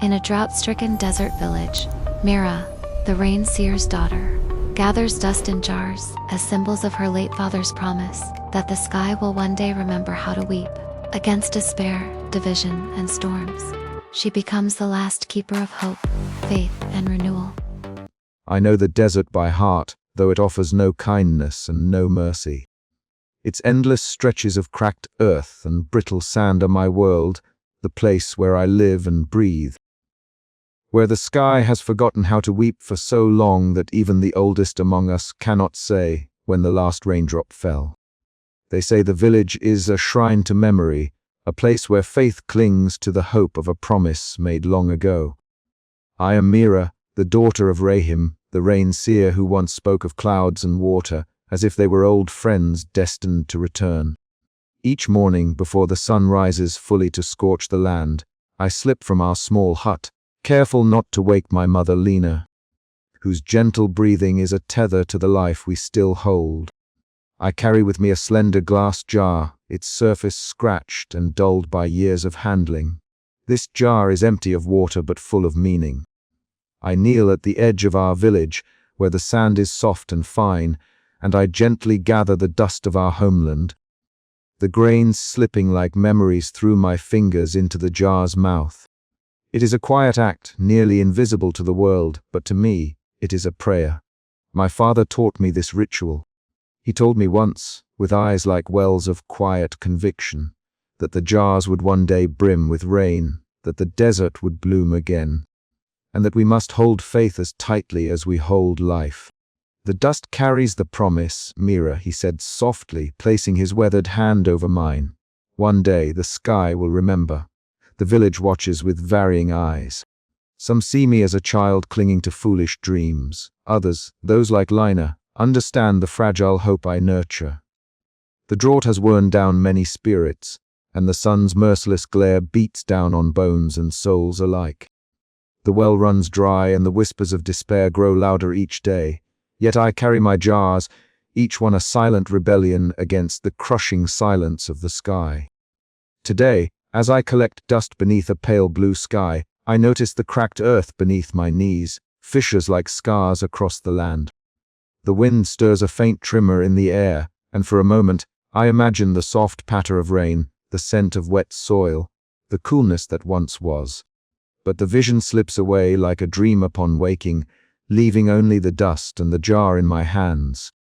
In a drought-stricken desert village, Mira, the rain seer's daughter, gathers dust in jars as symbols of her late father's promise that the sky will one day remember how to weep. Against despair, division, and storms, she becomes the last keeper of hope, faith, and renewal. I know the desert by heart, though it offers no kindness and no mercy. Its endless stretches of cracked earth and brittle sand are my world, the place where I live and breathe. Where the sky has forgotten how to weep for so long that even the oldest among us cannot say when the last raindrop fell. They say the village is a shrine to memory, a place where faith clings to the hope of a promise made long ago. I am Mira, the daughter of Rahim, the rain seer who once spoke of clouds and water as if they were old friends destined to return. Each morning, before the sun rises fully to scorch the land, I slip from our small hut, careful not to wake my mother Lena, whose gentle breathing is a tether to the life we still hold. I carry with me a slender glass jar, its surface scratched and dulled by years of handling. This jar is empty of water but full of meaning. I kneel at the edge of our village, where the sand is soft and fine, and I gently gather the dust of our homeland, the grains slipping like memories through my fingers into the jar's mouth. It is a quiet act, nearly invisible to the world, but to me, it is a prayer. My father taught me this ritual. He told me once, with eyes like wells of quiet conviction, that the jars would one day brim with rain, that the desert would bloom again, and that we must hold faith as tightly as we hold life. The dust carries the promise, Mira, he said softly, placing his weathered hand over mine. One day the sky will remember. The village watches with varying eyes. Some see me as a child clinging to foolish dreams. Others, those like Lina, understand the fragile hope I nurture. The drought has worn down many spirits, and the sun's merciless glare beats down on bones and souls alike. The well runs dry and the whispers of despair grow louder each day. Yet I carry my jars, each one a silent rebellion against the crushing silence of the sky. Today, as I collect dust beneath a pale blue sky, I notice the cracked earth beneath my knees, fissures like scars across the land. The wind stirs a faint tremor in the air, and for a moment, I imagine the soft patter of rain, the scent of wet soil, the coolness that once was. But the vision slips away like a dream upon waking, leaving only the dust and the jar in my hands.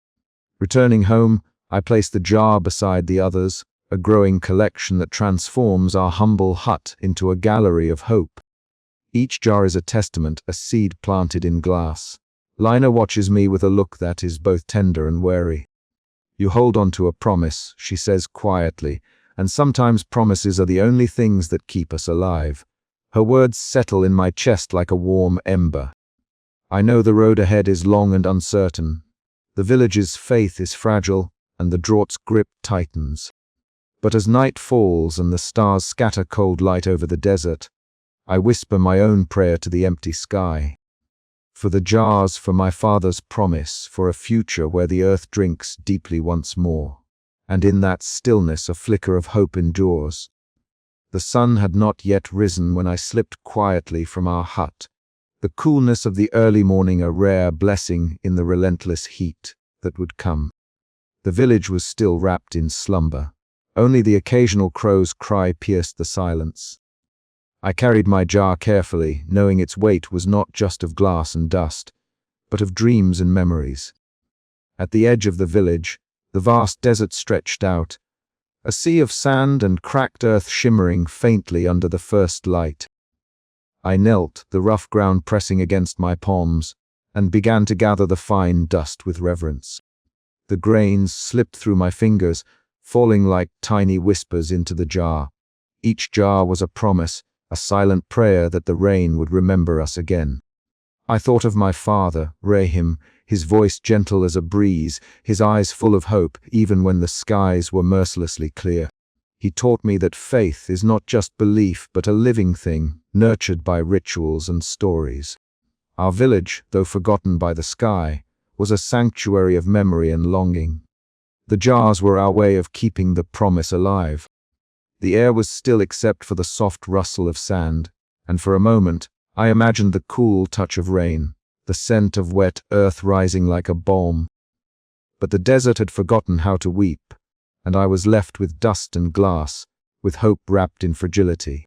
Returning home, I place the jar beside the others, a growing collection that transforms our humble hut into a gallery of hope. Each jar is a testament, a seed planted in glass. Lina watches me with a look that is both tender and wary. You hold on to a promise, she says quietly, and sometimes promises are the only things that keep us alive. Her words settle in my chest like a warm ember. I know the road ahead is long and uncertain. The village's faith is fragile, and the drought's grip tightens. But as night falls and the stars scatter cold light over the desert, I whisper my own prayer to the empty sky. For the jars, for my father's promise, for a future where the earth drinks deeply once more. And in that stillness a flicker of hope endures. The sun had not yet risen when I slipped quietly from our hut, the coolness of the early morning a rare blessing in the relentless heat that would come. The village was still wrapped in slumber. Only the occasional crow's cry pierced the silence. I carried my jar carefully, knowing its weight was not just of glass and dust, but of dreams and memories. At the edge of the village, the vast desert stretched out, a sea of sand and cracked earth shimmering faintly under the first light. I knelt, the rough ground pressing against my palms, and began to gather the fine dust with reverence. The grains slipped through my fingers, falling like tiny whispers into the jar. Each jar was a promise, a silent prayer that the rain would remember us again. I thought of my father, Rahim, his voice gentle as a breeze, his eyes full of hope, even when the skies were mercilessly clear. He taught me that faith is not just belief, but a living thing, nurtured by rituals and stories. Our village, though forgotten by the sky, was a sanctuary of memory and longing. The jars were our way of keeping the promise alive. The air was still except for the soft rustle of sand, and for a moment, I imagined the cool touch of rain, the scent of wet earth rising like a balm. But the desert had forgotten how to weep, and I was left with dust and glass, with hope wrapped in fragility.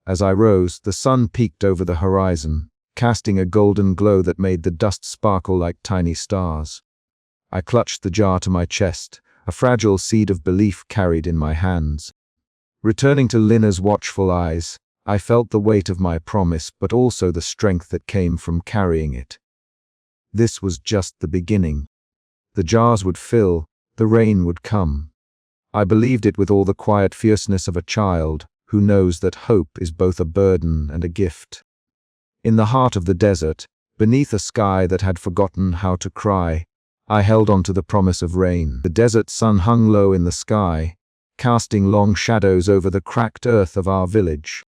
As I rose, the sun peeked over the horizon, casting a golden glow that made the dust sparkle like tiny stars. I clutched the jar to my chest, a fragile seed of belief carried in my hands. Returning to Lina's watchful eyes, I felt the weight of my promise, but also the strength that came from carrying it. This was just the beginning. The jars would fill, the rain would come. I believed it with all the quiet fierceness of a child who knows that hope is both a burden and a gift. In the heart of the desert, beneath a sky that had forgotten how to cry, I held on to the promise of rain. The desert sun hung low in the sky, casting long shadows over the cracked earth of our village.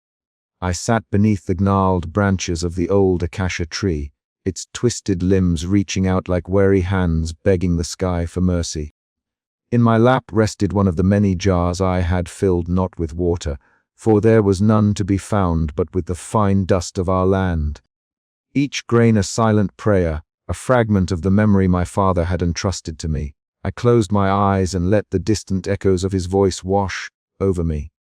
I sat beneath the gnarled branches of the old acacia tree, its twisted limbs reaching out like weary hands begging the sky for mercy. In my lap rested one of the many jars I had filled not with water, for there was none to be found but with the fine dust of our land. Each grain a silent prayer, a fragment of the memory my father had entrusted to me. I closed my eyes and let the distant echoes of his voice wash over me.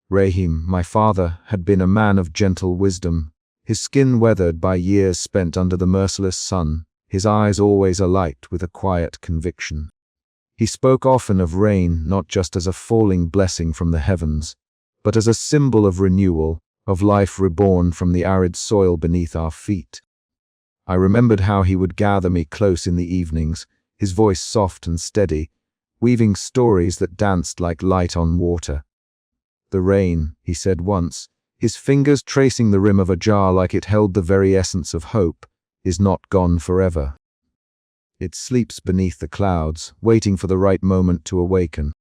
Rahim, my father, had been a man of gentle wisdom, his skin weathered by years spent under the merciless sun, his eyes always alight with a quiet conviction. He spoke often of rain not just as a falling blessing from the heavens, but as a symbol of renewal, of life reborn from the arid soil beneath our feet. I remembered how he would gather me close in the evenings, his voice soft and steady, weaving stories that danced like light on water. "The rain," he said once, his fingers tracing the rim of a jar like it held the very essence of hope, "is not gone forever. It sleeps beneath the clouds, waiting for the right moment to awaken.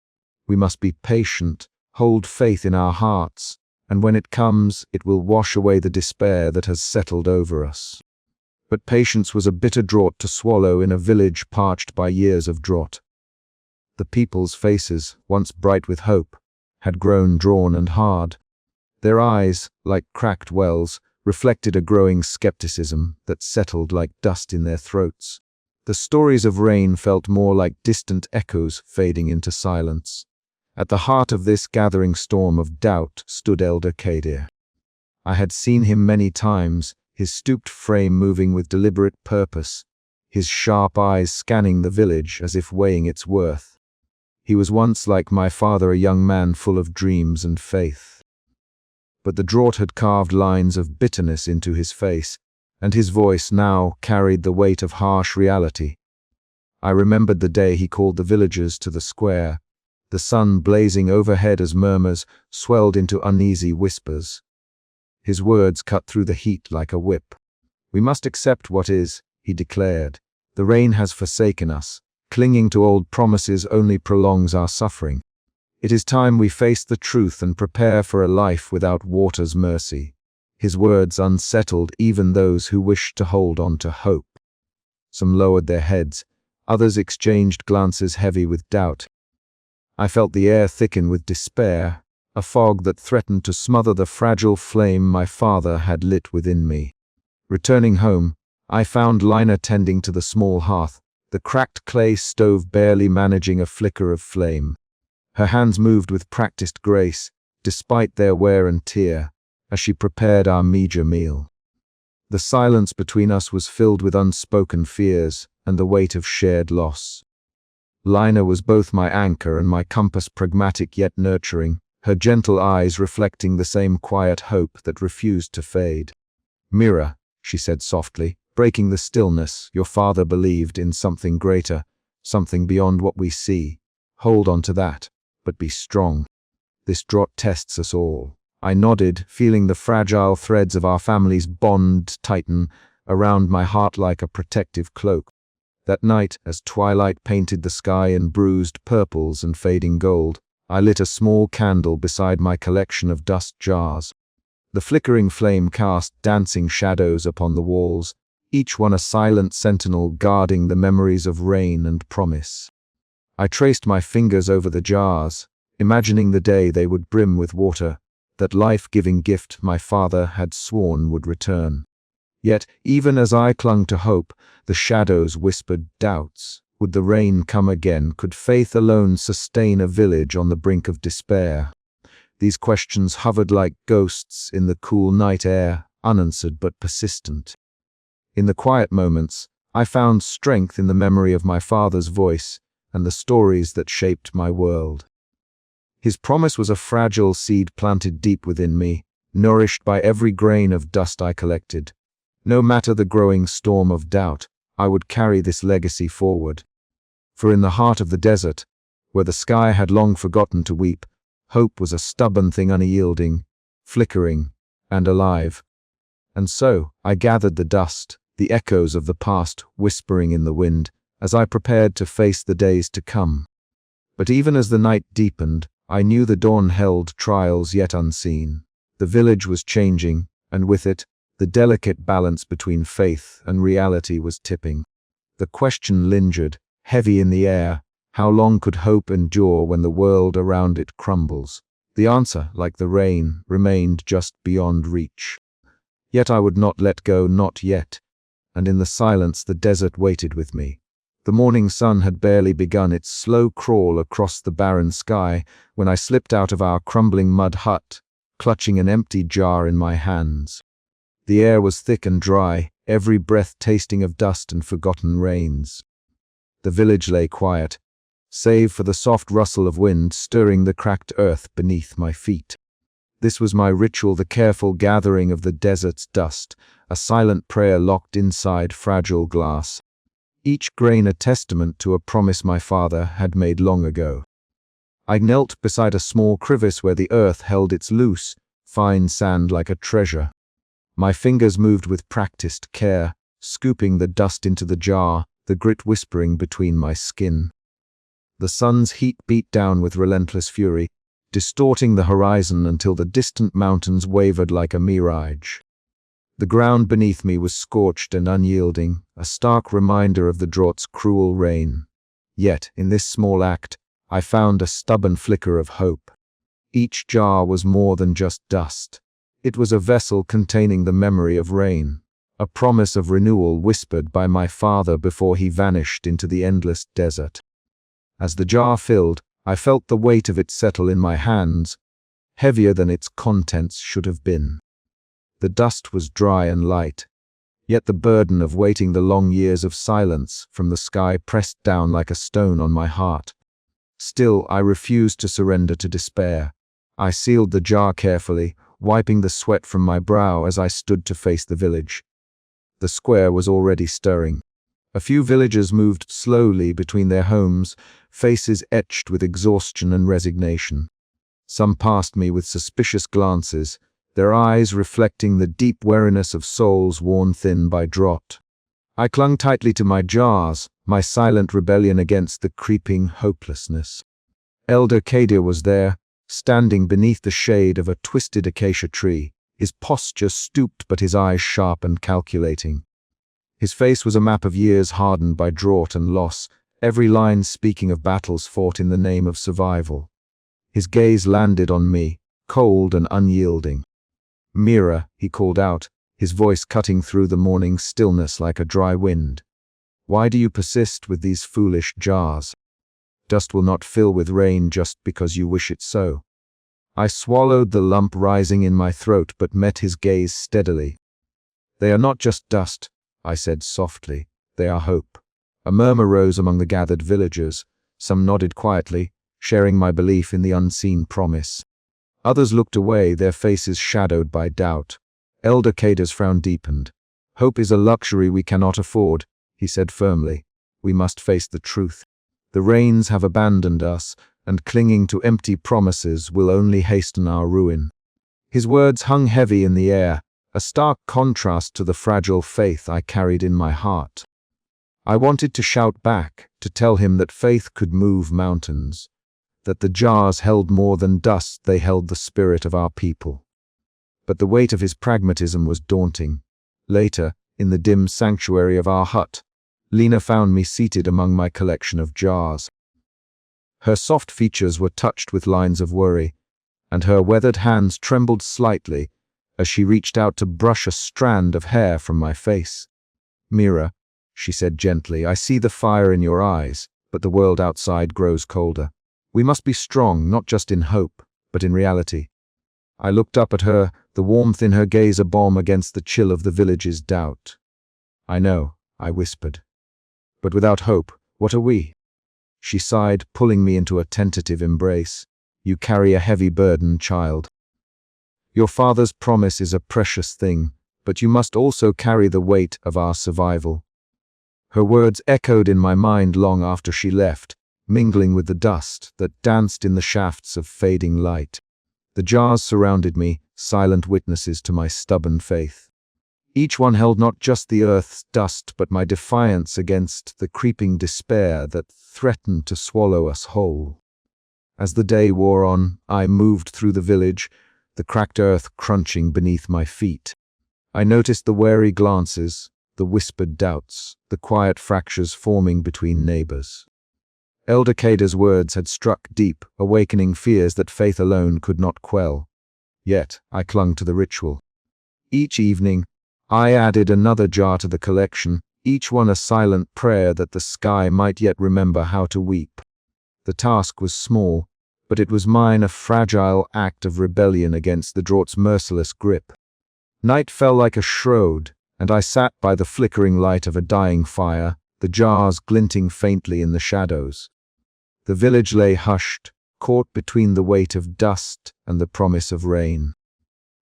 We must be patient, hold faith in our hearts, and when it comes, it will wash away the despair that has settled over us." But patience was a bitter draught to swallow in a village parched by years of drought. The people's faces, once bright with hope, had grown drawn and hard. Their eyes, like cracked wells, reflected a growing skepticism that settled like dust in their throats. The stories of rain felt more like distant echoes fading into silence. At the heart of this gathering storm of doubt stood Elder Kadir. I had seen him many times, his stooped frame moving with deliberate purpose, his sharp eyes scanning the village as if weighing its worth. He was once like my father, a young man full of dreams and faith. But the drought had carved lines of bitterness into his face, and his voice now carried the weight of harsh reality. I remembered the day he called the villagers to the square, the sun blazing overhead as murmurs swelled into uneasy whispers. His words cut through the heat like a whip. "We must accept what is," he declared. "The rain has forsaken us. Clinging to old promises only prolongs our suffering. It is time we face the truth and prepare for a life without water's mercy." His words unsettled even those who wished to hold on to hope. Some lowered their heads, others exchanged glances heavy with doubt. I felt the air thicken with despair, a fog that threatened to smother the fragile flame my father had lit within me. Returning home, I found Lina tending to the small hearth, the cracked clay stove barely managing a flicker of flame. Her hands moved with practiced grace, despite their wear and tear, as she prepared our meager meal. The silence between us was filled with unspoken fears and the weight of shared loss. Lina was both my anchor and my compass, pragmatic yet nurturing, her gentle eyes reflecting the same quiet hope that refused to fade. "Mira," she said softly, breaking the stillness, "your father believed in something greater, something beyond what we see. Hold on to that, but be strong. This drought tests us all." I nodded, feeling the fragile threads of our family's bond tighten around my heart like a protective cloak. That night, as twilight painted the sky in bruised purples and fading gold, I lit a small candle beside my collection of dust jars. The flickering flame cast dancing shadows upon the walls, each one a silent sentinel guarding the memories of rain and promise. I traced my fingers over the jars, imagining the day they would brim with water, that life-giving gift my father had sworn would return. Yet, even as I clung to hope, the shadows whispered doubts. Would the rain come again? Could faith alone sustain a village on the brink of despair? These questions hovered like ghosts in the cool night air, unanswered but persistent. In the quiet moments, I found strength in the memory of my father's voice and the stories that shaped my world. His promise was a fragile seed planted deep within me, nourished by every grain of dust I collected. No matter the growing storm of doubt, I would carry this legacy forward. For in the heart of the desert, where the sky had long forgotten to weep, hope was a stubborn thing, unyielding, flickering, and alive. And so I gathered the dust, the echoes of the past whispering in the wind, as I prepared to face the days to come. But even as the night deepened, I knew the dawn held trials yet unseen. The village was changing, and with it, the delicate balance between faith and reality was tipping. The question lingered, heavy in the air: how long could hope endure when the world around it crumbles? The answer, like the rain, remained just beyond reach. Yet I would not let go, not yet, and in the silence the desert waited with me. The morning sun had barely begun its slow crawl across the barren sky when I slipped out of our crumbling mud hut, clutching an empty jar in my hands. The air was thick and dry, every breath tasting of dust and forgotten rains. The village lay quiet, save for the soft rustle of wind stirring the cracked earth beneath my feet. This was my ritual, the careful gathering of the desert's dust, a silent prayer locked inside fragile glass. Each grain a testament to a promise my father had made long ago. I knelt beside a small crevice where the earth held its loose, fine sand like a treasure. My fingers moved with practiced care, scooping the dust into the jar, the grit whispering between my skin. The sun's heat beat down with relentless fury, distorting the horizon until the distant mountains wavered like a mirage. The ground beneath me was scorched and unyielding, a stark reminder of the drought's cruel reign. Yet, in this small act, I found a stubborn flicker of hope. Each jar was more than just dust. It was a vessel containing the memory of rain, a promise of renewal whispered by my father before he vanished into the endless desert. As the jar filled, I felt the weight of it settle in my hands, heavier than its contents should have been. The dust was dry and light, yet the burden of waiting the long years of silence from the sky pressed down like a stone on my heart. Still, I refused to surrender to despair. I sealed the jar carefully, wiping the sweat from my brow as I stood to face the village. The square was already stirring. A few villagers moved slowly between their homes, faces etched with exhaustion and resignation. Some passed me with suspicious glances, their eyes reflecting the deep weariness of souls worn thin by drought. I clung tightly to my jars, my silent rebellion against the creeping hopelessness. Elder Kadir was there, standing beneath the shade of a twisted acacia tree, his posture stooped but his eyes sharp and calculating. His face was a map of years hardened by drought and loss, every line speaking of battles fought in the name of survival. His gaze landed on me, cold and unyielding. "Mira," he called out, his voice cutting through the morning stillness like a dry wind. "Why do you persist with these foolish jars? Dust will not fill with rain just because you wish it so." I swallowed the lump rising in my throat but met his gaze steadily. "They are not just dust," I said softly. "They are hope." A murmur rose among the gathered villagers. Some nodded quietly, sharing my belief in the unseen promise. Others looked away, their faces shadowed by doubt. Elder Kadir's frown deepened. "Hope is a luxury we cannot afford," he said firmly. "We must face the truth. The rains have abandoned us, and clinging to empty promises will only hasten our ruin." His words hung heavy in the air, a stark contrast to the fragile faith I carried in my heart. I wanted to shout back, to tell him that faith could move mountains, that the jars held more than dust, they held the spirit of our people. But the weight of his pragmatism was daunting. Later, in the dim sanctuary of our hut, Lena found me seated among my collection of jars. Her soft features were touched with lines of worry, and her weathered hands trembled slightly as she reached out to brush a strand of hair from my face. "Mira," she said gently, "I see the fire in your eyes, but the world outside grows colder. We must be strong, not just in hope, but in reality." I looked up at her, the warmth in her gaze a balm against the chill of the village's doubt. "I know," I whispered. "But without hope, what are we?" She sighed, pulling me into a tentative embrace. "You carry a heavy burden, child. Your father's promise is a precious thing, but you must also carry the weight of our survival." Her words echoed in my mind long after she left, mingling with the dust that danced in the shafts of fading light. The jars surrounded me, silent witnesses to my stubborn faith. Each one held not just the earth's dust, but my defiance against the creeping despair that threatened to swallow us whole. As the day wore on, I moved through the village, the cracked earth crunching beneath my feet. I noticed the wary glances, the whispered doubts, the quiet fractures forming between neighbors. Elder Kada's words had struck deep, awakening fears that faith alone could not quell. Yet I clung to the ritual. Each evening, I added another jar to the collection, each one a silent prayer that the sky might yet remember how to weep. The task was small, but it was mine, a fragile act of rebellion against the draught's merciless grip. Night fell like a shroud, and I sat by the flickering light of a dying fire, the jars glinting faintly in the shadows. The village lay hushed, caught between the weight of dust and the promise of rain.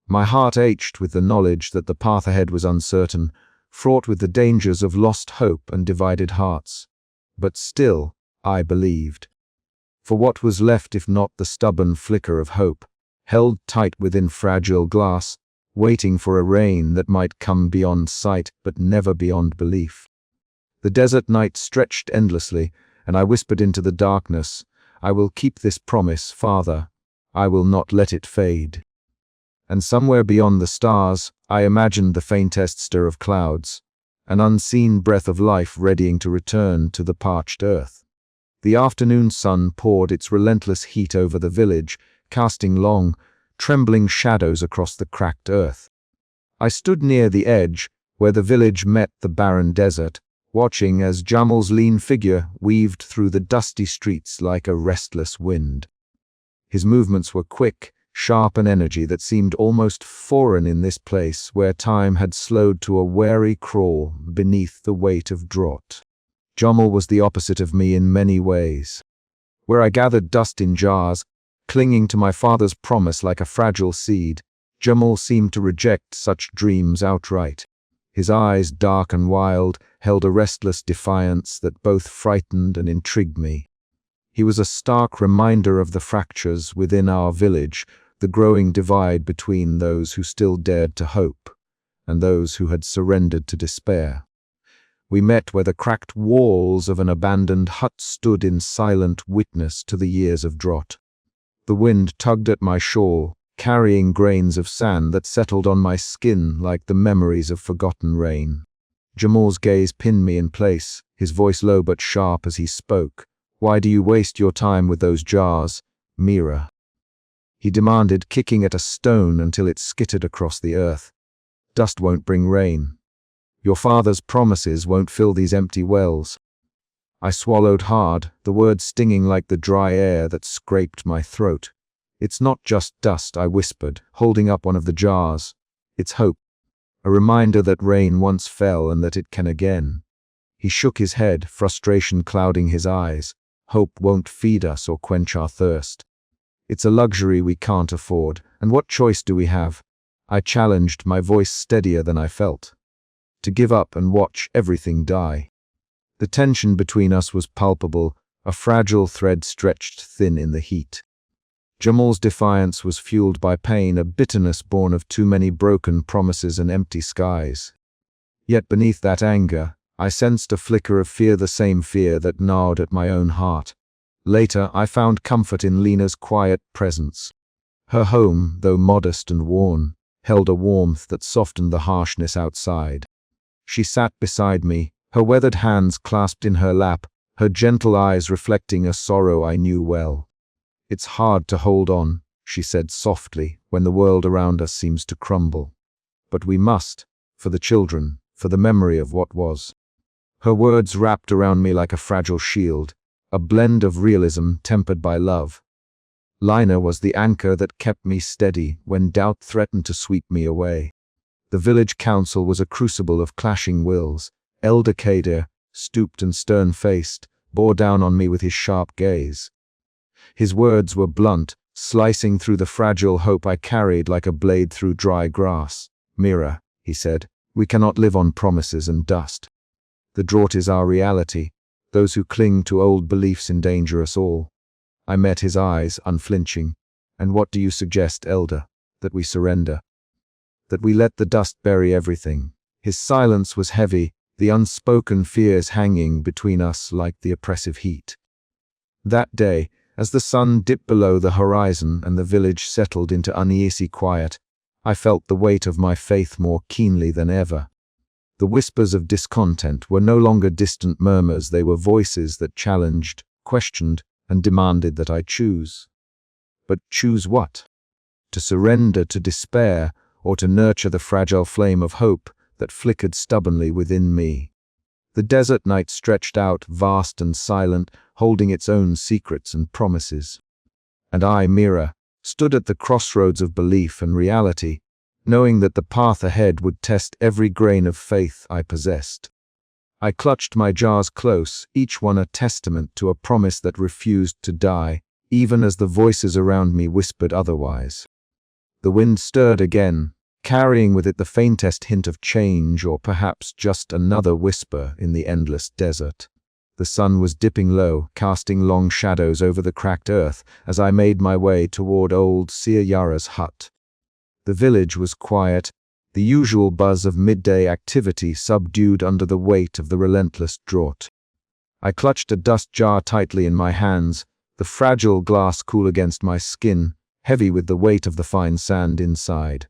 My heart ached with the knowledge that the path ahead was uncertain, fraught with the dangers of lost hope and divided hearts. But still, I believed. For what was left if not the stubborn flicker of hope, held tight within fragile glass, waiting for a rain that might come beyond sight but never beyond belief? The desert night stretched endlessly, and I whispered into the darkness, "I will keep this promise, Father. I will not let it fade." And somewhere beyond the stars, I imagined the faintest stir of clouds, an unseen breath of life readying to return to the parched earth. The afternoon sun poured its relentless heat over the village, casting long, trembling shadows across the cracked earth. I stood near the edge, where the village met the barren desert, watching as Jamal's lean figure weaved through the dusty streets like a restless wind. His movements were quick, sharp, an energy that seemed almost foreign in this place where time had slowed to a wary crawl beneath the weight of drought. Jamal was the opposite of me in many ways. Where I gathered dust in jars, clinging to my father's promise like a fragile seed, Jamal seemed to reject such dreams outright. His eyes, dark and wild, held a restless defiance that both frightened and intrigued me. He was a stark reminder of the fractures within our village, the growing divide between those who still dared to hope and those who had surrendered to despair. We met where the cracked walls of an abandoned hut stood in silent witness to the years of drought. The wind tugged at my shawl, carrying grains of sand that settled on my skin like the memories of forgotten rain. Jamal's gaze pinned me in place, his voice low but sharp as he spoke. "Why do you waste your time with those jars, Mira?" he demanded, kicking at a stone until it skittered across the earth. "Dust won't bring rain. Your father's promises won't fill these empty wells." I swallowed hard, the words stinging like the dry air that scraped my throat. "It's not just dust," I whispered, holding up one of the jars. "It's hope. A reminder that rain once fell and that it can again." He shook his head, frustration clouding his eyes. "Hope won't feed us or quench our thirst. It's a luxury we can't afford, and what choice do we have?" I challenged, my voice steadier than I felt. "To give up and watch everything die." The tension between us was palpable, a fragile thread stretched thin in the heat. Jamal's defiance was fueled by pain, a bitterness born of too many broken promises and empty skies. Yet beneath that anger, I sensed a flicker of fear, the same fear that gnawed at my own heart. Later, I found comfort in Lena's quiet presence. Her home, though modest and worn, held a warmth that softened the harshness outside. She sat beside me, her weathered hands clasped in her lap, her gentle eyes reflecting a sorrow I knew well. "It's hard to hold on," she said softly, when the world around us seems to crumble. But we must, for the children, for the memory of what was. Her words wrapped around me like a fragile shield, a blend of realism tempered by love. Lina was the anchor that kept me steady when doubt threatened to sweep me away. The village council was a crucible of clashing wills. Elder Kadir, stooped and stern-faced, bore down on me with his sharp gaze. His words were blunt, slicing through the fragile hope I carried like a blade through dry grass. "Mira," he said, "we cannot live on promises and dust. The drought is our reality. Those who cling to old beliefs endanger us all." I met his eyes, unflinching. "And what do you suggest, Elder? That we surrender? That we let the dust bury everything?" His silence was heavy, the unspoken fears hanging between us like the oppressive heat. That day, as the sun dipped below the horizon and the village settled into uneasy quiet, I felt the weight of my faith more keenly than ever. The whispers of discontent were no longer distant murmurs, they were voices that challenged, questioned, and demanded that I choose. But choose what? To surrender to despair, or to nurture the fragile flame of hope that flickered stubbornly within me? The desert night stretched out, vast and silent, holding its own secrets and promises. And I, Mira, stood at the crossroads of belief and reality, knowing that the path ahead would test every grain of faith I possessed. I clutched my jars close, each one a testament to a promise that refused to die, even as the voices around me whispered otherwise. The wind stirred again, carrying with it the faintest hint of change, or perhaps just another whisper in the endless desert. The sun was dipping low, casting long shadows over the cracked earth as I made my way toward old Seer Yara's hut. The village was quiet, the usual buzz of midday activity subdued under the weight of the relentless drought. I clutched a dust jar tightly in my hands, the fragile glass cool against my skin, heavy with the weight of the fine sand inside.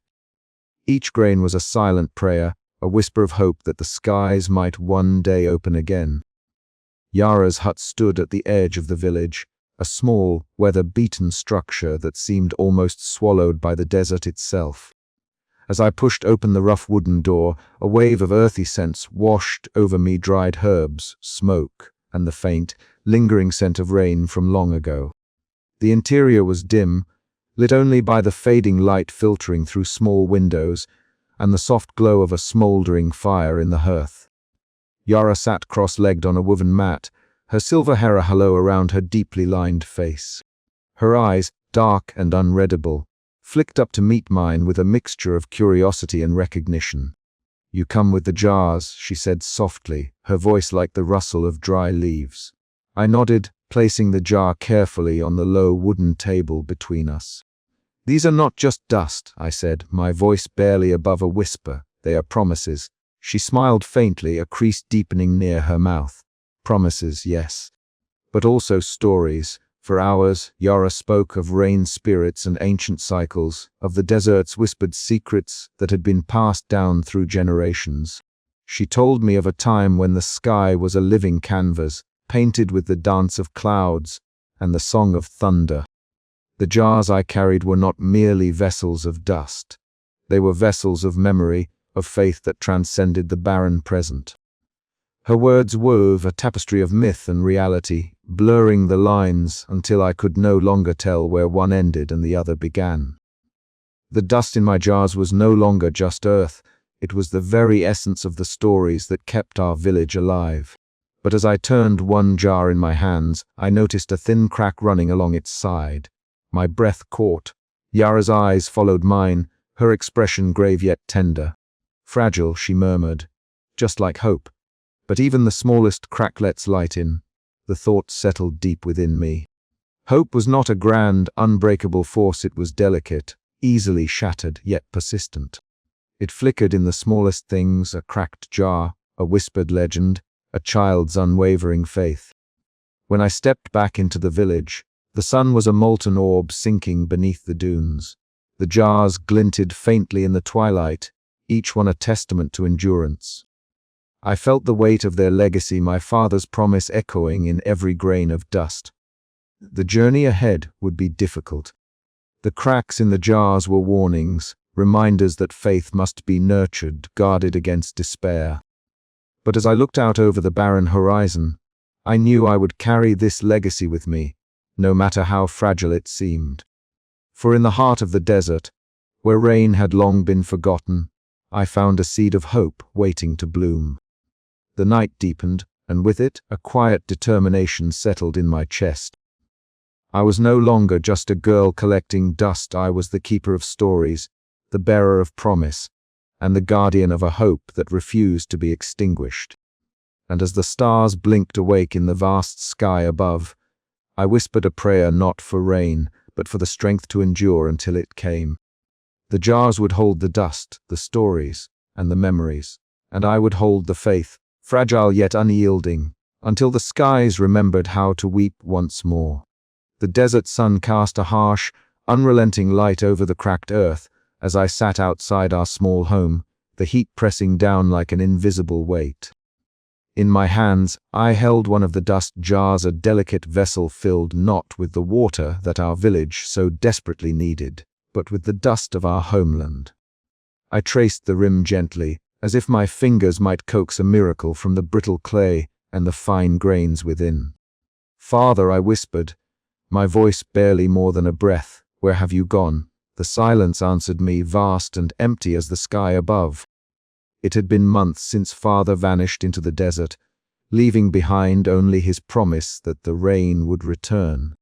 Each grain was a silent prayer, a whisper of hope that the skies might one day open again. Yara's hut stood at the edge of the village, a small, weather-beaten structure that seemed almost swallowed by the desert itself. As I pushed open the rough wooden door, a wave of earthy scents washed over me, dried herbs, smoke, and the faint, lingering scent of rain from long ago. The interior was dim, lit only by the fading light filtering through small windows and the soft glow of a smoldering fire in the hearth. Yara sat cross-legged on a woven mat, her silver hair a halo around her deeply lined face. Her eyes, dark and unreadable, flicked up to meet mine with a mixture of curiosity and recognition. "You come with the jars," she said softly, her voice like the rustle of dry leaves. I nodded, placing the jar carefully on the low wooden table between us. "These are not just dust," I said, my voice barely above a whisper. "They are promises." She smiled faintly, a crease deepening near her mouth. "Promises, yes. But also stories." For hours, Yara spoke of rain spirits and ancient cycles, of the desert's whispered secrets that had been passed down through generations. She told me of a time when the sky was a living canvas, painted with the dance of clouds and the song of thunder. The jars I carried were not merely vessels of dust. They were vessels of memory, of faith that transcended the barren present. Her words wove a tapestry of myth and reality, blurring the lines until I could no longer tell where one ended and the other began. The dust in my jars was no longer just earth, it was the very essence of the stories that kept our village alive. But as I turned one jar in my hands, I noticed a thin crack running along its side. My breath caught. Yara's eyes followed mine, her expression grave yet tender. "Fragile," she murmured, "just like hope. But even the smallest crack lets light in." The thought settled deep within me. Hope was not a grand, unbreakable force, it was delicate, easily shattered, yet persistent. It flickered in the smallest things, a cracked jar, a whispered legend, a child's unwavering faith. When I stepped back into the village, the sun was a molten orb sinking beneath the dunes. The jars glinted faintly in the twilight, each one a testament to endurance. I felt the weight of their legacy, my father's promise echoing in every grain of dust. The journey ahead would be difficult, The cracks in the jars were warnings, reminders that faith must be nurtured, guarded against despair. But as I looked out over the barren horizon, I knew I would carry this legacy with me, no matter how fragile it seemed. For in the heart of the desert, where rain had long been forgotten, I found a seed of hope waiting to bloom. The night deepened, and with it, a quiet determination settled in my chest. I was no longer just a girl collecting dust. I was the keeper of stories, the bearer of promise, and the guardian of a hope that refused to be extinguished. And as the stars blinked awake in the vast sky above, I whispered a prayer not for rain, but for the strength to endure until it came. The jars would hold the dust, the stories, and the memories, and I would hold the faith, fragile yet unyielding, until the skies remembered how to weep once more. The desert sun cast a harsh, unrelenting light over the cracked earth as I sat outside our small home, the heat pressing down like an invisible weight. In my hands, I held one of the dust jars, a delicate vessel filled not with the water that our village so desperately needed, but with the dust of our homeland. I traced the rim gently, as if my fingers might coax a miracle from the brittle clay and the fine grains within. "Father," I whispered, my voice barely more than a breath, "where have you gone?" The silence answered me, vast and empty as the sky above. It had been months since Father vanished into the desert, leaving behind only his promise that the rain would return.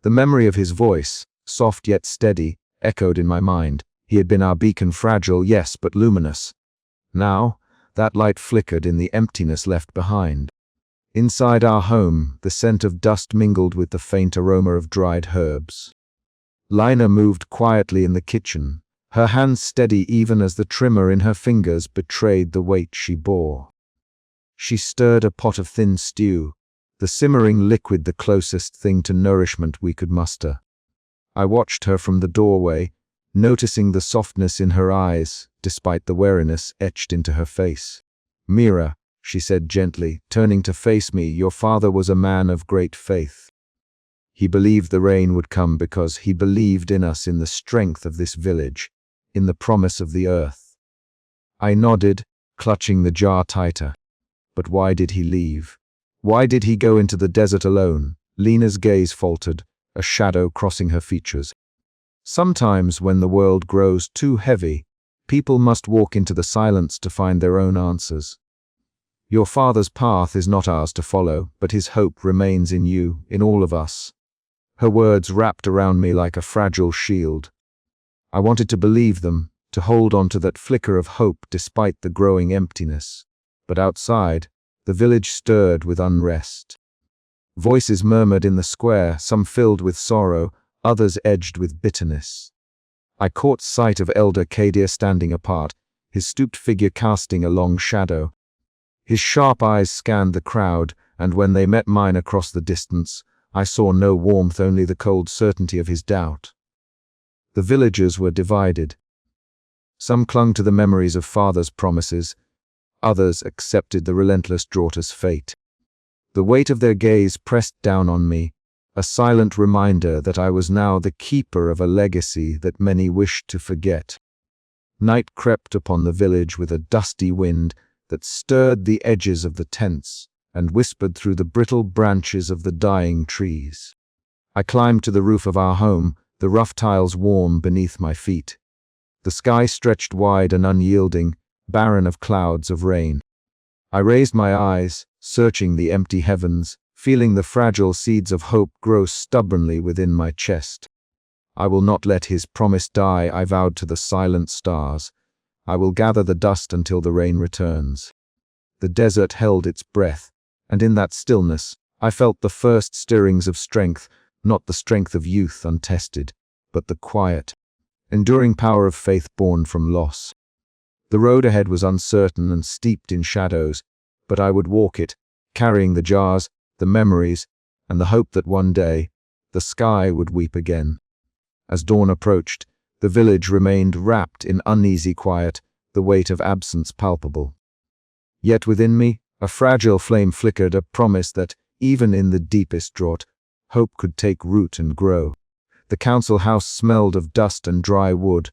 The memory of his voice, soft yet steady, echoed in my mind. He had been our beacon, fragile, yes, but luminous. Now, that light flickered in the emptiness left behind. Inside our home, the scent of dust mingled with the faint aroma of dried herbs. Lina moved quietly in the kitchen, her hands steady even as the trimmer in her fingers betrayed the weight she bore. She stirred a pot of thin stew, the simmering liquid the closest thing to nourishment we could muster. I watched her from the doorway, noticing the softness in her eyes, despite the wariness etched into her face. "Mira," she said gently, turning to face me, "your father was a man of great faith. He believed the rain would come because he believed in us, in the strength of this village, in the promise of the earth." I nodded, clutching the jar tighter. But why did he leave? Why did he go into the desert alone? Lina's gaze faltered, a shadow crossing her features. Sometimes when the world grows too heavy, people must walk into the silence to find their own answers. Your father's path is not ours to follow, but his hope remains in you, in all of us. Her words wrapped around me like a fragile shield. I wanted to believe them, to hold on to that flicker of hope despite the growing emptiness. But outside, the village stirred with unrest. Voices murmured in the square, some filled with sorrow, others edged with bitterness. I caught sight of Elder Kadir standing apart, his stooped figure casting a long shadow. His sharp eyes scanned the crowd, and when they met mine across the distance, I saw no warmth, only the cold certainty of his doubt. The villagers were divided. Some clung to the memories of Father's promises, others accepted the relentless daughter's fate. The weight of their gaze pressed down on me, a silent reminder that I was now the keeper of a legacy that many wished to forget. Night crept upon the village with a dusty wind that stirred the edges of the tents and whispered through the brittle branches of the dying trees. I climbed to the roof of our home, the rough tiles warm beneath my feet. The sky stretched wide and unyielding, barren of clouds of rain. I raised my eyes, searching the empty heavens, feeling the fragile seeds of hope grow stubbornly within my chest. "I will not let his promise die," I vowed to the silent stars. "I will gather the dust until the rain returns." The desert held its breath, and in that stillness, I felt the first stirrings of strength, not the strength of youth untested, but the quiet, enduring power of faith born from loss. The road ahead was uncertain and steeped in shadows, but I would walk it, carrying the jars, the memories, and the hope that one day, the sky would weep again. As dawn approached, the village remained wrapped in uneasy quiet, the weight of absence palpable. Yet within me, a fragile flame flickered, a promise that, even in the deepest drought, hope could take root and grow. The council house smelled of dust and dry wood,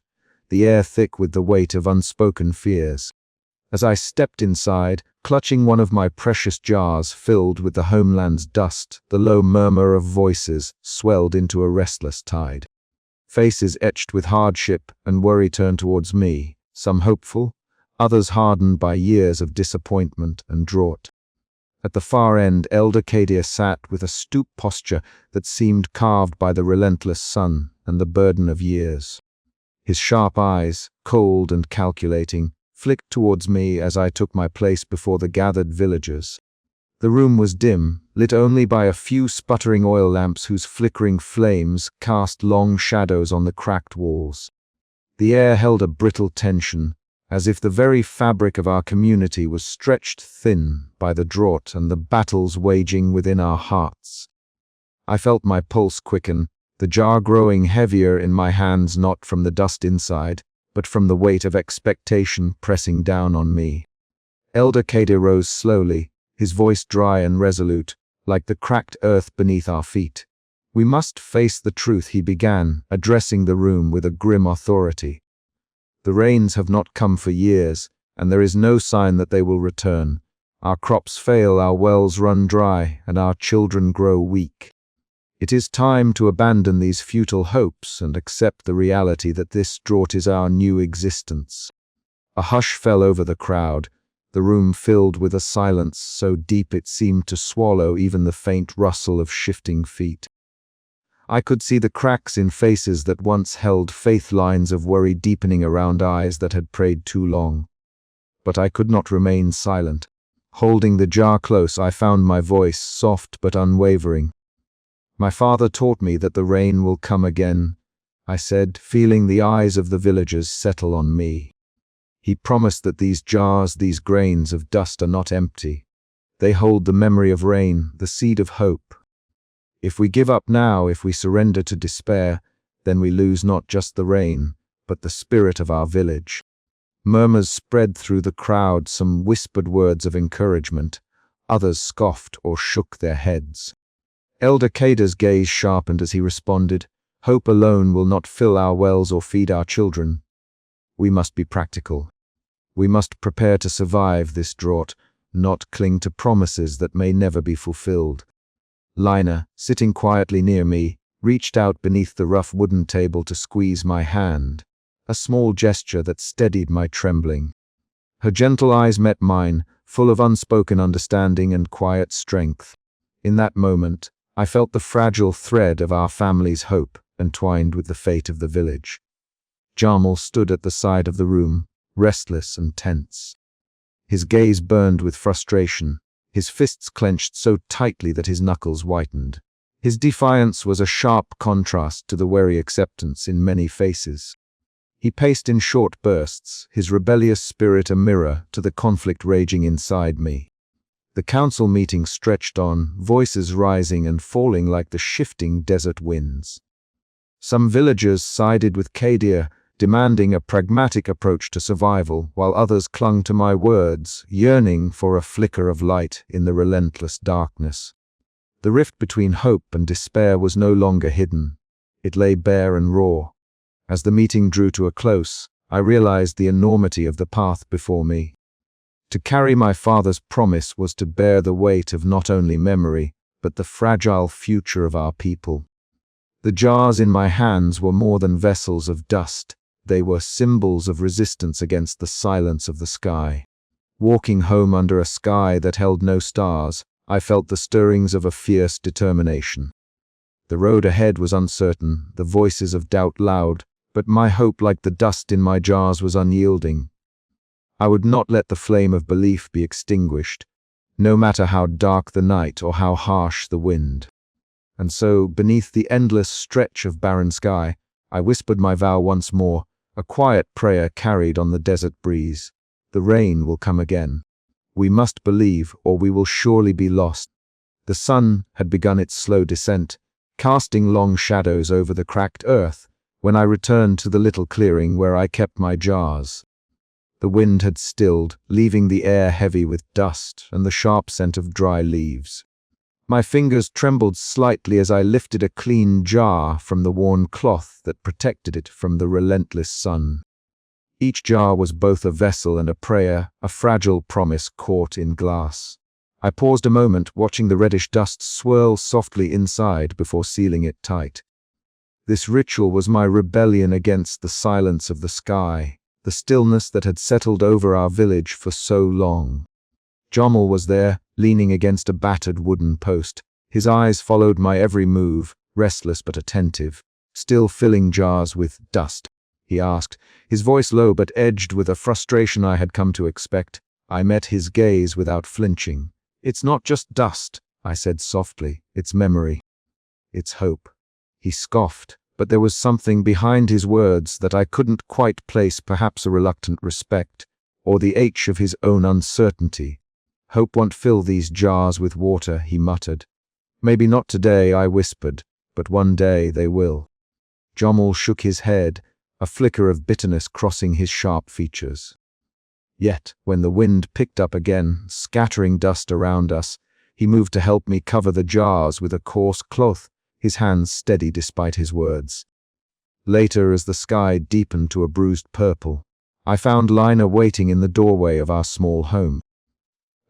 the air thick with the weight of unspoken fears. As I stepped inside, clutching one of my precious jars filled with the homeland's dust, the low murmur of voices swelled into a restless tide. Faces etched with hardship and worry turned towards me, some hopeful, others hardened by years of disappointment and drought. At the far end, Elder Kadir sat with a stooped posture that seemed carved by the relentless sun and the burden of years. His sharp eyes, cold and calculating, flicked towards me as I took my place before the gathered villagers. The room was dim, lit only by a few sputtering oil lamps whose flickering flames cast long shadows on the cracked walls. The air held a brittle tension, as if the very fabric of our community was stretched thin by the drought and the battles waging within our hearts. I felt my pulse quicken, the jar growing heavier in my hands, not from the dust inside, but from the weight of expectation pressing down on me. Elder Kadir rose slowly, his voice dry and resolute, like the cracked earth beneath our feet. "We must face the truth," he began, addressing the room with a grim authority. "The rains have not come for years, and there is no sign that they will return. Our crops fail, our wells run dry, and our children grow weak. It is time to abandon these futile hopes and accept the reality that this drought is our new existence." A hush fell over the crowd, the room filled with a silence so deep it seemed to swallow even the faint rustle of shifting feet. I could see the cracks in faces that once held faith, lines of worry deepening around eyes that had prayed too long. But I could not remain silent. Holding the jar close, I found my voice, soft but unwavering. "My father taught me that the rain will come again," I said, feeling the eyes of the villagers settle on me. "He promised that these jars, these grains of dust are not empty. They hold the memory of rain, the seed of hope. If we give up now, if we surrender to despair, then we lose not just the rain, but the spirit of our village." Murmurs spread through the crowd, some whispered words of encouragement, others scoffed or shook their heads. Elder Kadir's gaze sharpened as he responded, "Hope alone will not fill our wells or feed our children. We must be practical. We must prepare to survive this drought, not cling to promises that may never be fulfilled." Lina, sitting quietly near me, reached out beneath the rough wooden table to squeeze my hand, a small gesture that steadied my trembling. Her gentle eyes met mine, full of unspoken understanding and quiet strength. In that moment, I felt the fragile thread of our family's hope entwined with the fate of the village. Jamal stood at the side of the room, restless and tense. His gaze burned with frustration, his fists clenched so tightly that his knuckles whitened. His defiance was a sharp contrast to the wary acceptance in many faces. He paced in short bursts, his rebellious spirit a mirror to the conflict raging inside me. The council meeting stretched on, voices rising and falling like the shifting desert winds. Some villagers sided with Kadir, demanding a pragmatic approach to survival, while others clung to my words, yearning for a flicker of light in the relentless darkness. The rift between hope and despair was no longer hidden. It lay bare and raw. As the meeting drew to a close, I realized the enormity of the path before me. To carry my father's promise was to bear the weight of not only memory, but the fragile future of our people. The jars in my hands were more than vessels of dust. They were symbols of resistance against the silence of the sky. Walking home under a sky that held no stars, I felt the stirrings of a fierce determination. The road ahead was uncertain, the voices of doubt loud, but my hope, like the dust in my jars, was unyielding. I would not let the flame of belief be extinguished, no matter how dark the night or how harsh the wind. And so, beneath the endless stretch of barren sky, I whispered my vow once more, a quiet prayer carried on the desert breeze. The rain will come again. We must believe, or we will surely be lost. The sun had begun its slow descent, casting long shadows over the cracked earth, when I returned to the little clearing where I kept my jars. The wind had stilled, leaving the air heavy with dust and the sharp scent of dry leaves. My fingers trembled slightly as I lifted a clean jar from the worn cloth that protected it from the relentless sun. Each jar was both a vessel and a prayer, a fragile promise caught in glass. I paused a moment, watching the reddish dust swirl softly inside before sealing it tight. This ritual was my rebellion against the silence of the sky, the stillness that had settled over our village for so long. Jommel was there, leaning against a battered wooden post. His eyes followed my every move, restless but attentive. "Still filling jars with dust?" he asked, his voice low but edged with a frustration I had come to expect. I met his gaze without flinching. "It's not just dust," I said softly. "It's memory. It's hope." He scoffed, but there was something behind his words that I couldn't quite place, perhaps a reluctant respect, or the ache of his own uncertainty. "Hope won't fill these jars with water," he muttered. "Maybe not today," I whispered, "but one day they will." Jommel shook his head, a flicker of bitterness crossing his sharp features. Yet, when the wind picked up again, scattering dust around us, he moved to help me cover the jars with a coarse cloth, his hands steady despite his words. Later, as the sky deepened to a bruised purple, I found Lina waiting in the doorway of our small home.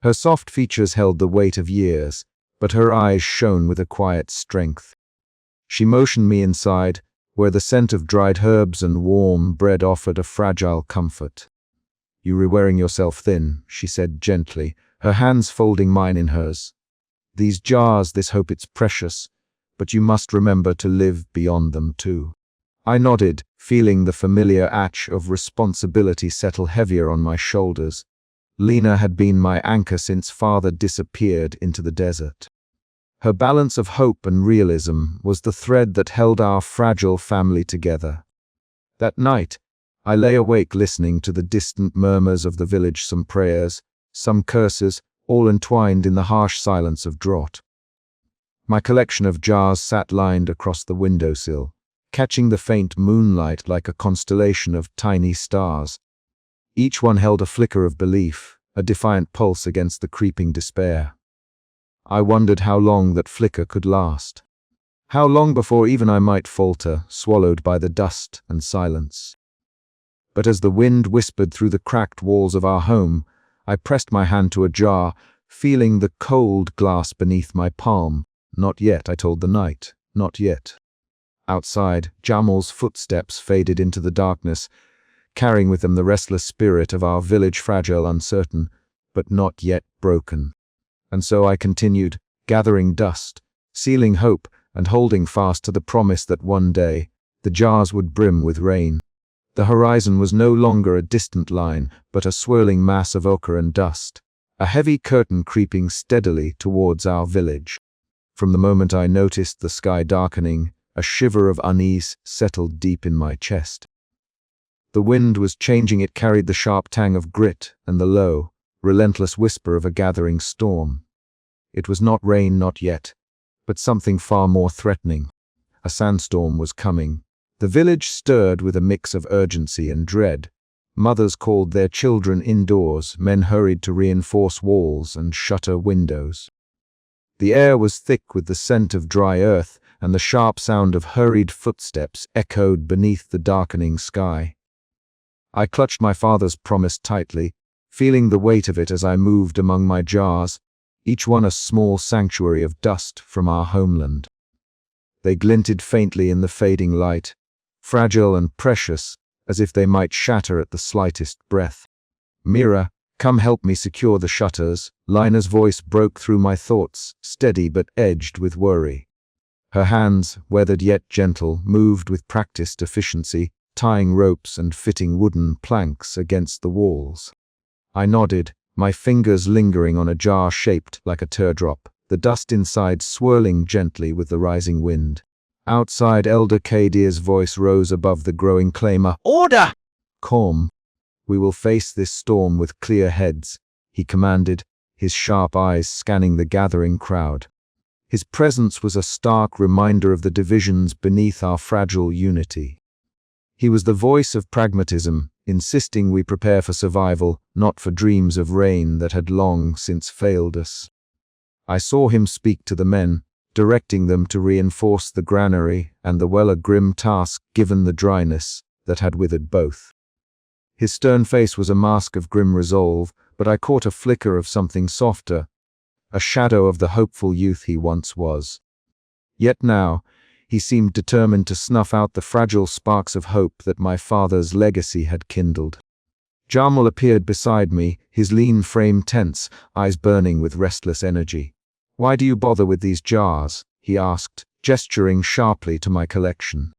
Her soft features held the weight of years, but her eyes shone with a quiet strength. She motioned me inside, where the scent of dried herbs and warm bread offered a fragile comfort. "You're wearing yourself thin," she said gently, her hands folding mine in hers. "These jars, this hope, it's precious, but you must remember to live beyond them too." I nodded, feeling the familiar ache of responsibility settle heavier on my shoulders. Lina had been my anchor since father disappeared into the desert. Her balance of hope and realism was the thread that held our fragile family together. That night, I lay awake listening to the distant murmurs of the village, some prayers, some curses, all entwined in the harsh silence of drought. My collection of jars sat lined across the windowsill, catching the faint moonlight like a constellation of tiny stars. Each one held a flicker of belief, a defiant pulse against the creeping despair. I wondered how long that flicker could last. How long before even I might falter, swallowed by the dust and silence. But as the wind whispered through the cracked walls of our home, I pressed my hand to a jar, feeling the cold glass beneath my palm. "Not yet," I told the night. "Not yet." Outside, Jammel's footsteps faded into the darkness, carrying with them the restless spirit of our village, fragile, uncertain, but not yet broken. And so I continued, gathering dust, sealing hope, and holding fast to the promise that one day the jars would brim with rain. The horizon was no longer a distant line, but a swirling mass of ochre and dust, a heavy curtain creeping steadily towards our village. From the moment I noticed the sky darkening, a shiver of unease settled deep in my chest. The wind was changing. It carried the sharp tang of grit and the low, relentless whisper of a gathering storm. It was not rain, not yet, but something far more threatening. A sandstorm was coming. The village stirred with a mix of urgency and dread. Mothers called their children indoors, men hurried to reinforce walls and shutter windows. The air was thick with the scent of dry earth, and the sharp sound of hurried footsteps echoed beneath the darkening sky. I clutched my father's promise tightly, feeling the weight of it as I moved among my jars, each one a small sanctuary of dust from our homeland. They glinted faintly in the fading light, fragile and precious, as if they might shatter at the slightest breath. "Mira, come help me secure the shutters." Lina's voice broke through my thoughts, steady but edged with worry. Her hands, weathered yet gentle, moved with practiced efficiency, tying ropes and fitting wooden planks against the walls. I nodded, my fingers lingering on a jar shaped like a teardrop, the dust inside swirling gently with the rising wind. Outside, Elder Kadyr's voice rose above the growing clamor. "Order!" "Calm. We will face this storm with clear heads," he commanded, his sharp eyes scanning the gathering crowd. His presence was a stark reminder of the divisions beneath our fragile unity. He was the voice of pragmatism, insisting we prepare for survival, not for dreams of rain that had long since failed us. I saw him speak to the men, directing them to reinforce the granary and the well a grim task given the dryness that had withered both. His stern face was a mask of grim resolve, but I caught a flicker of something softer, a shadow of the hopeful youth he once was. Yet now, he seemed determined to snuff out the fragile sparks of hope that my father's legacy had kindled. Jamal appeared beside me, his lean frame tense, eyes burning with restless energy. "Why do you bother with these jars?" he asked, gesturing sharply to my collection.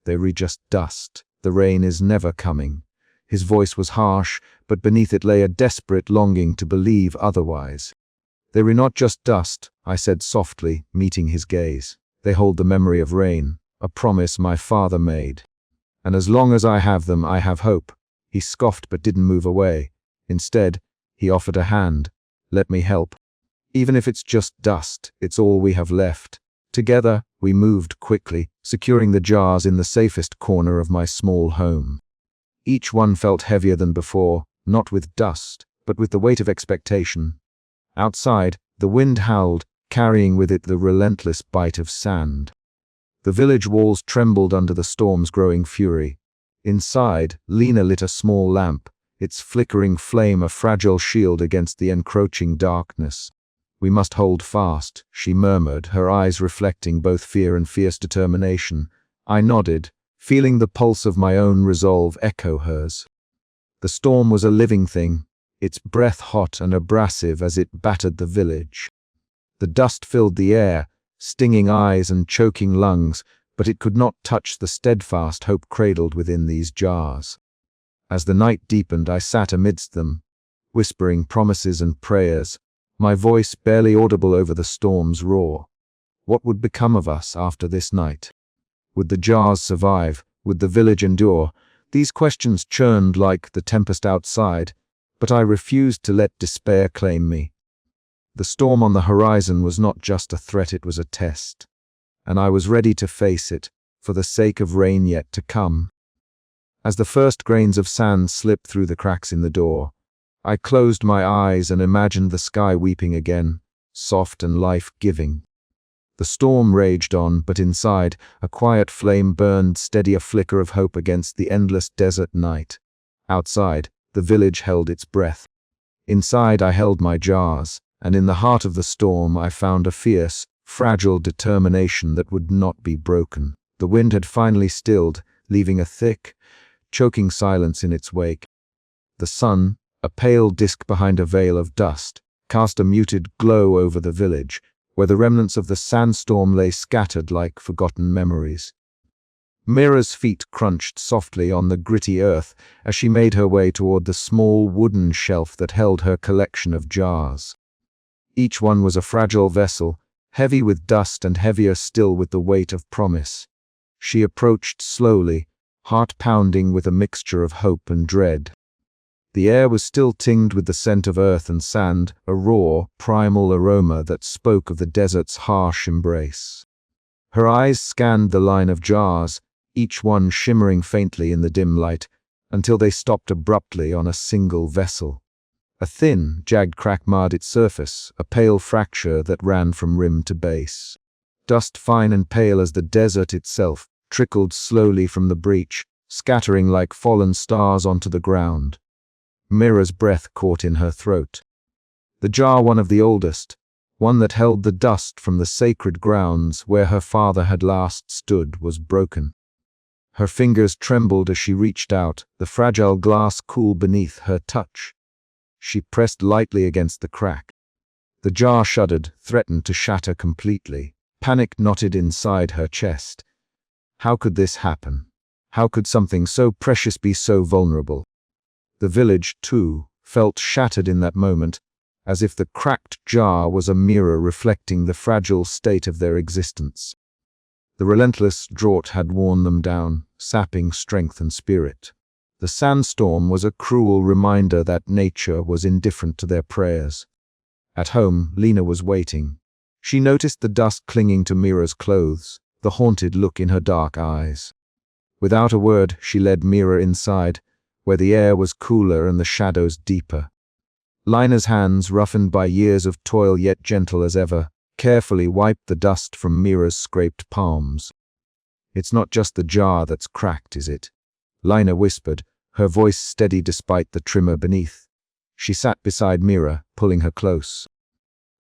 "They re just dust. The rain is never coming." His voice was harsh, but beneath it lay a desperate longing to believe otherwise. "They are not just dust," I said softly, meeting his gaze. "They hold the memory of rain, a promise my father made. And as long as I have them, I have hope." He scoffed but didn't move away. Instead, he offered a hand. "Let me help. Even if it's just dust, it's all we have left." Together, we moved quickly, securing the jars in the safest corner of my small home. Each one felt heavier than before, not with dust, but with the weight of expectation. Outside, the wind howled, carrying with it the relentless bite of sand. The village walls trembled under the storm's growing fury. Inside, Lena lit a small lamp, its flickering flame a fragile shield against the encroaching darkness. "We must hold fast," she murmured, her eyes reflecting both fear and fierce determination. I nodded, feeling the pulse of my own resolve echo hers. The storm was a living thing, its breath hot and abrasive as it battered the village. The dust filled the air, stinging eyes and choking lungs, but it could not touch the steadfast hope cradled within these jars. As the night deepened, I sat amidst them, whispering promises and prayers, my voice barely audible over the storm's roar. What would become of us after this night? Would the jars survive? Would the village endure? These questions churned like the tempest outside, but I refused to let despair claim me. The storm on the horizon was not just a threat, it was a test, and I was ready to face it, for the sake of rain yet to come. As the first grains of sand slipped through the cracks in the door, I closed my eyes and imagined the sky weeping again, soft and life-giving. The storm raged on, but inside, a quiet flame burned, steady, a flicker of hope against the endless desert night. Outside, the village held its breath. Inside, I held my jars, and in the heart of the storm I found a fierce, fragile determination that would not be broken. The wind had finally stilled, leaving a thick, choking silence in its wake. The sun, a pale disk behind a veil of dust, cast a muted glow over the village, where the remnants of the sandstorm lay scattered like forgotten memories. Mira's feet crunched softly on the gritty earth as she made her way toward the small wooden shelf that held her collection of jars. Each one was a fragile vessel, heavy with dust and heavier still with the weight of promise. She approached slowly, heart pounding with a mixture of hope and dread. The air was still tinged with the scent of earth and sand, a raw, primal aroma that spoke of the desert's harsh embrace. Her eyes scanned the line of jars, each one shimmering faintly in the dim light, until they stopped abruptly on a single vessel. A thin, jagged crack marred its surface, a pale fracture that ran from rim to base. Dust fine and pale as the desert itself trickled slowly from the breach, scattering like fallen stars onto the ground. Mira's breath caught in her throat. The jar, one of the oldest, one that held the dust from the sacred grounds where her father had last stood, was broken. Her fingers trembled as she reached out, the fragile glass cool beneath her touch. She pressed lightly against the crack. The jar shuddered, threatened to shatter completely. Panic knotted inside her chest. How could this happen? How could something so precious be so vulnerable? The village, too, felt shattered in that moment, as if the cracked jar was a mirror reflecting the fragile state of their existence. The relentless drought had worn them down, sapping strength and spirit. The sandstorm was a cruel reminder that nature was indifferent to their prayers. At home, Lena was waiting. She noticed the dust clinging to Mira's clothes, the haunted look in her dark eyes. Without a word, she led Mira inside, where the air was cooler and the shadows deeper. Lina's hands, roughened by years of toil yet gentle as ever, carefully wiped the dust from Mira's scraped palms. "It's not just the jar that's cracked, is it?" Lina whispered, her voice steady despite the tremor beneath. She sat beside Mira, pulling her close.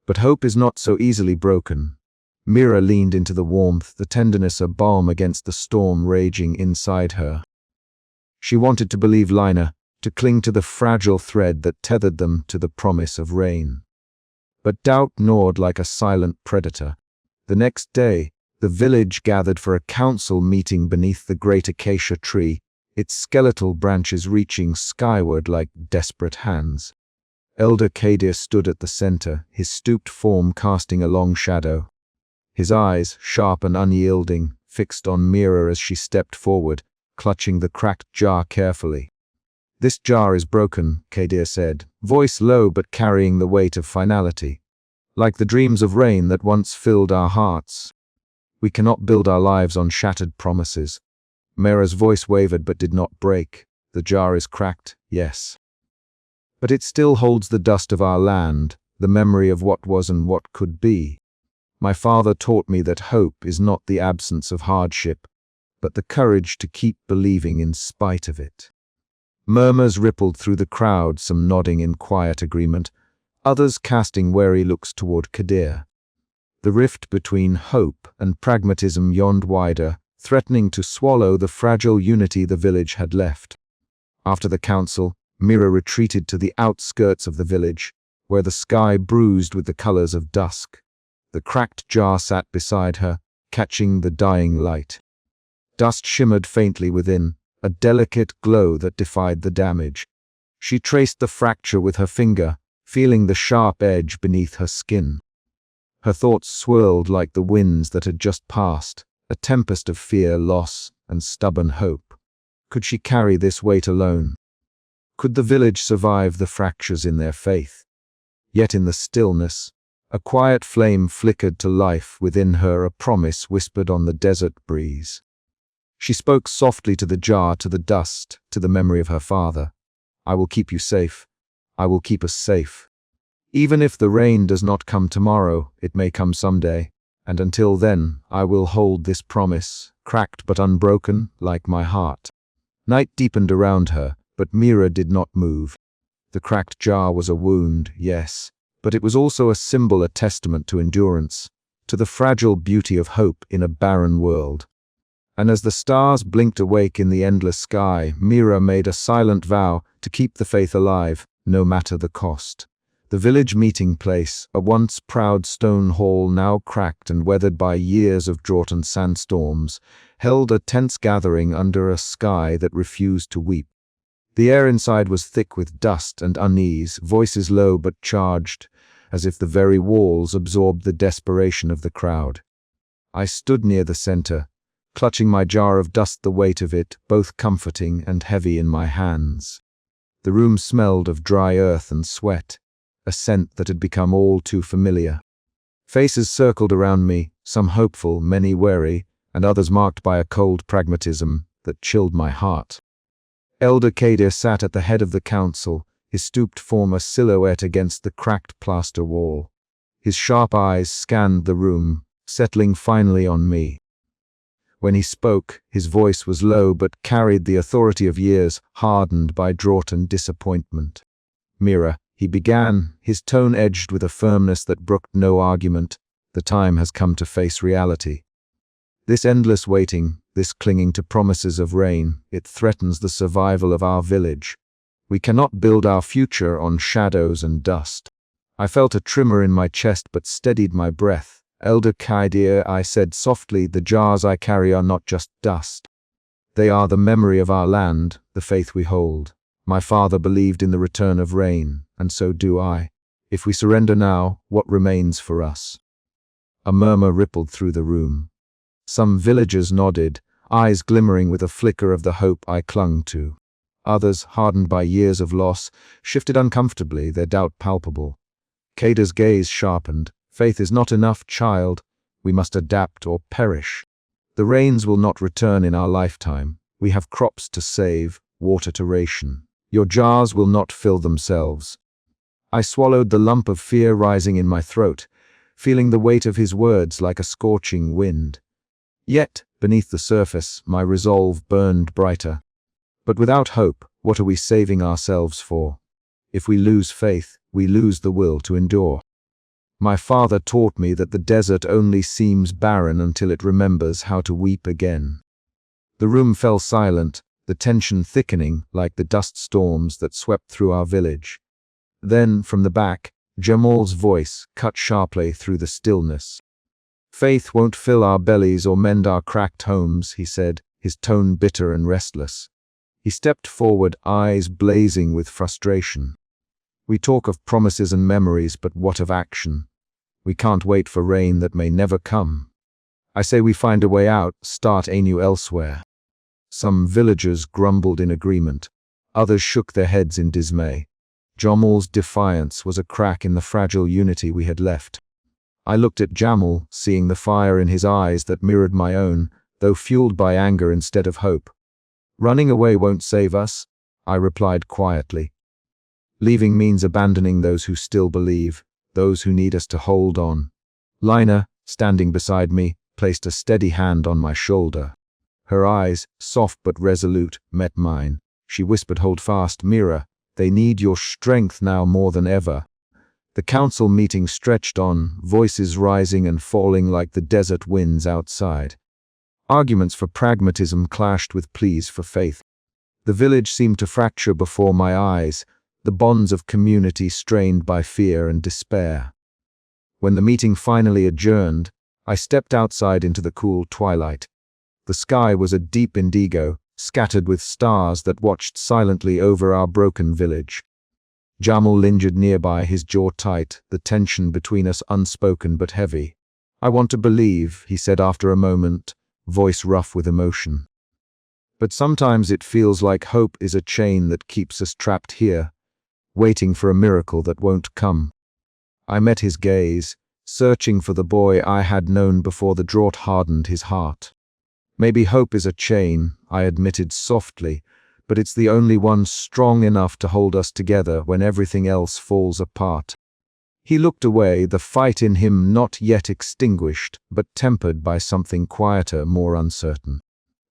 "But hope is not so easily broken." Mira leaned into the warmth, the tenderness a balm against the storm raging inside her. She wanted to believe Lina, to cling to the fragile thread that tethered them to the promise of rain. But doubt gnawed like a silent predator. The next day, the village gathered for a council meeting beneath the great acacia tree, its skeletal branches reaching skyward like desperate hands. Elder Kadir stood at the center, his stooped form casting a long shadow. His eyes, sharp and unyielding, fixed on Mira as she stepped forward, clutching the cracked jar carefully. "This jar is broken," Kadir said, voice low but carrying the weight of finality. "Like the dreams of rain that once filled our hearts. We cannot build our lives on shattered promises." Mira's voice wavered but did not break. "The jar is cracked, yes. But it still holds the dust of our land, the memory of what was and what could be. My father taught me that hope is not the absence of hardship, but the courage to keep believing in spite of it." Murmurs rippled through the crowd, some nodding in quiet agreement, others casting wary looks toward Kadir. The rift between hope and pragmatism yawned wider, threatening to swallow the fragile unity the village had left. After the council, Mira retreated to the outskirts of the village, where the sky bruised with the colors of dusk. The cracked jar sat beside her, catching the dying light. Dust shimmered faintly within, a delicate glow that defied the damage. She traced the fracture with her finger, feeling the sharp edge beneath her skin. Her thoughts swirled like the winds that had just passed, a tempest of fear, loss, and stubborn hope. Could she carry this weight alone? Could the village survive the fractures in their faith? Yet in the stillness, a quiet flame flickered to life within her, a promise whispered on the desert breeze. She spoke softly to the jar, to the dust, to the memory of her father. "I will keep you safe. I will keep us safe. Even if the rain does not come tomorrow, it may come someday. And until then, I will hold this promise, cracked but unbroken, like my heart." Night deepened around her, but Mira did not move. The cracked jar was a wound, yes, but it was also a symbol, a testament to endurance, to the fragile beauty of hope in a barren world. And as the stars blinked awake in the endless sky, Mira made a silent vow to keep the faith alive, no matter the cost. The village meeting place, a once proud stone hall now cracked and weathered by years of drought and sandstorms, held a tense gathering under a sky that refused to weep. The air inside was thick with dust and unease, voices low but charged, as if the very walls absorbed the desperation of the crowd. I stood near the center, clutching my jar of dust, the weight of it, both comforting and heavy in my hands. The room smelled of dry earth and sweat, a scent that had become all too familiar. Faces circled around me, some hopeful, many wary, and others marked by a cold pragmatism that chilled my heart. Elder Kadir sat at the head of the council, his stooped form a silhouette against the cracked plaster wall. His sharp eyes scanned the room, settling finally on me. When he spoke, his voice was low but carried the authority of years hardened by drought and disappointment. "Mira," he began, his tone edged with a firmness that brooked no argument, "the time has come to face reality. This endless waiting, this clinging to promises of rain, it threatens the survival of our village. We cannot build our future on shadows and dust." I felt a tremor in my chest but steadied my breath. "Elder Kadir," I said softly, "the jars I carry are not just dust. They are the memory of our land, the faith we hold. My father believed in the return of rain, and so do I. If we surrender now, what remains for us?" A murmur rippled through the room. Some villagers nodded, eyes glimmering with a flicker of the hope I clung to. Others, hardened by years of loss, shifted uncomfortably, their doubt palpable. Kadir's gaze sharpened. "Faith is not enough, child. We must adapt or perish. The rains will not return in our lifetime. We have crops to save, water to ration. Your jars will not fill themselves." I swallowed the lump of fear rising in my throat, feeling the weight of his words like a scorching wind. Yet, beneath the surface, my resolve burned brighter. But without hope, what are we saving ourselves for? If we lose faith, we lose the will to endure. My father taught me that the desert only seems barren until it remembers how to weep again. The room fell silent, the tension thickening like the dust storms that swept through our village. Then, from the back, Jamal's voice cut sharply through the stillness. "Faith won't fill our bellies or mend our cracked homes," he said, his tone bitter and restless. He stepped forward, eyes blazing with frustration. "We talk of promises and memories, but what of action? We can't wait for rain that may never come. I say we find a way out, start anew elsewhere." Some villagers grumbled in agreement. Others shook their heads in dismay. Jamal's defiance was a crack in the fragile unity we had left. I looked at Jamal, seeing the fire in his eyes that mirrored my own, though fueled by anger instead of hope. "Running away won't save us," I replied quietly. "Leaving means abandoning those who still believe, those who need us to hold on." Lina, standing beside me, placed a steady hand on my shoulder. Her eyes, soft but resolute, met mine. She whispered, "Hold fast, Mira. They need your strength now more than ever." The council meeting stretched on, voices rising and falling like the desert winds outside. Arguments for pragmatism clashed with pleas for faith. The village seemed to fracture before my eyes, the bonds of community strained by fear and despair. When the meeting finally adjourned, I stepped outside into the cool twilight. The sky was a deep indigo, scattered with stars that watched silently over our broken village. Jamal lingered nearby, his jaw tight, the tension between us unspoken but heavy. "I want to believe," he said after a moment, voice rough with emotion. "But sometimes it feels like hope is a chain that keeps us trapped here, waiting for a miracle that won't come." I met his gaze, searching for the boy I had known before the drought hardened his heart. "Maybe hope is a chain," I admitted softly, "but it's the only one strong enough to hold us together when everything else falls apart." He looked away, the fight in him not yet extinguished, but tempered by something quieter, more uncertain.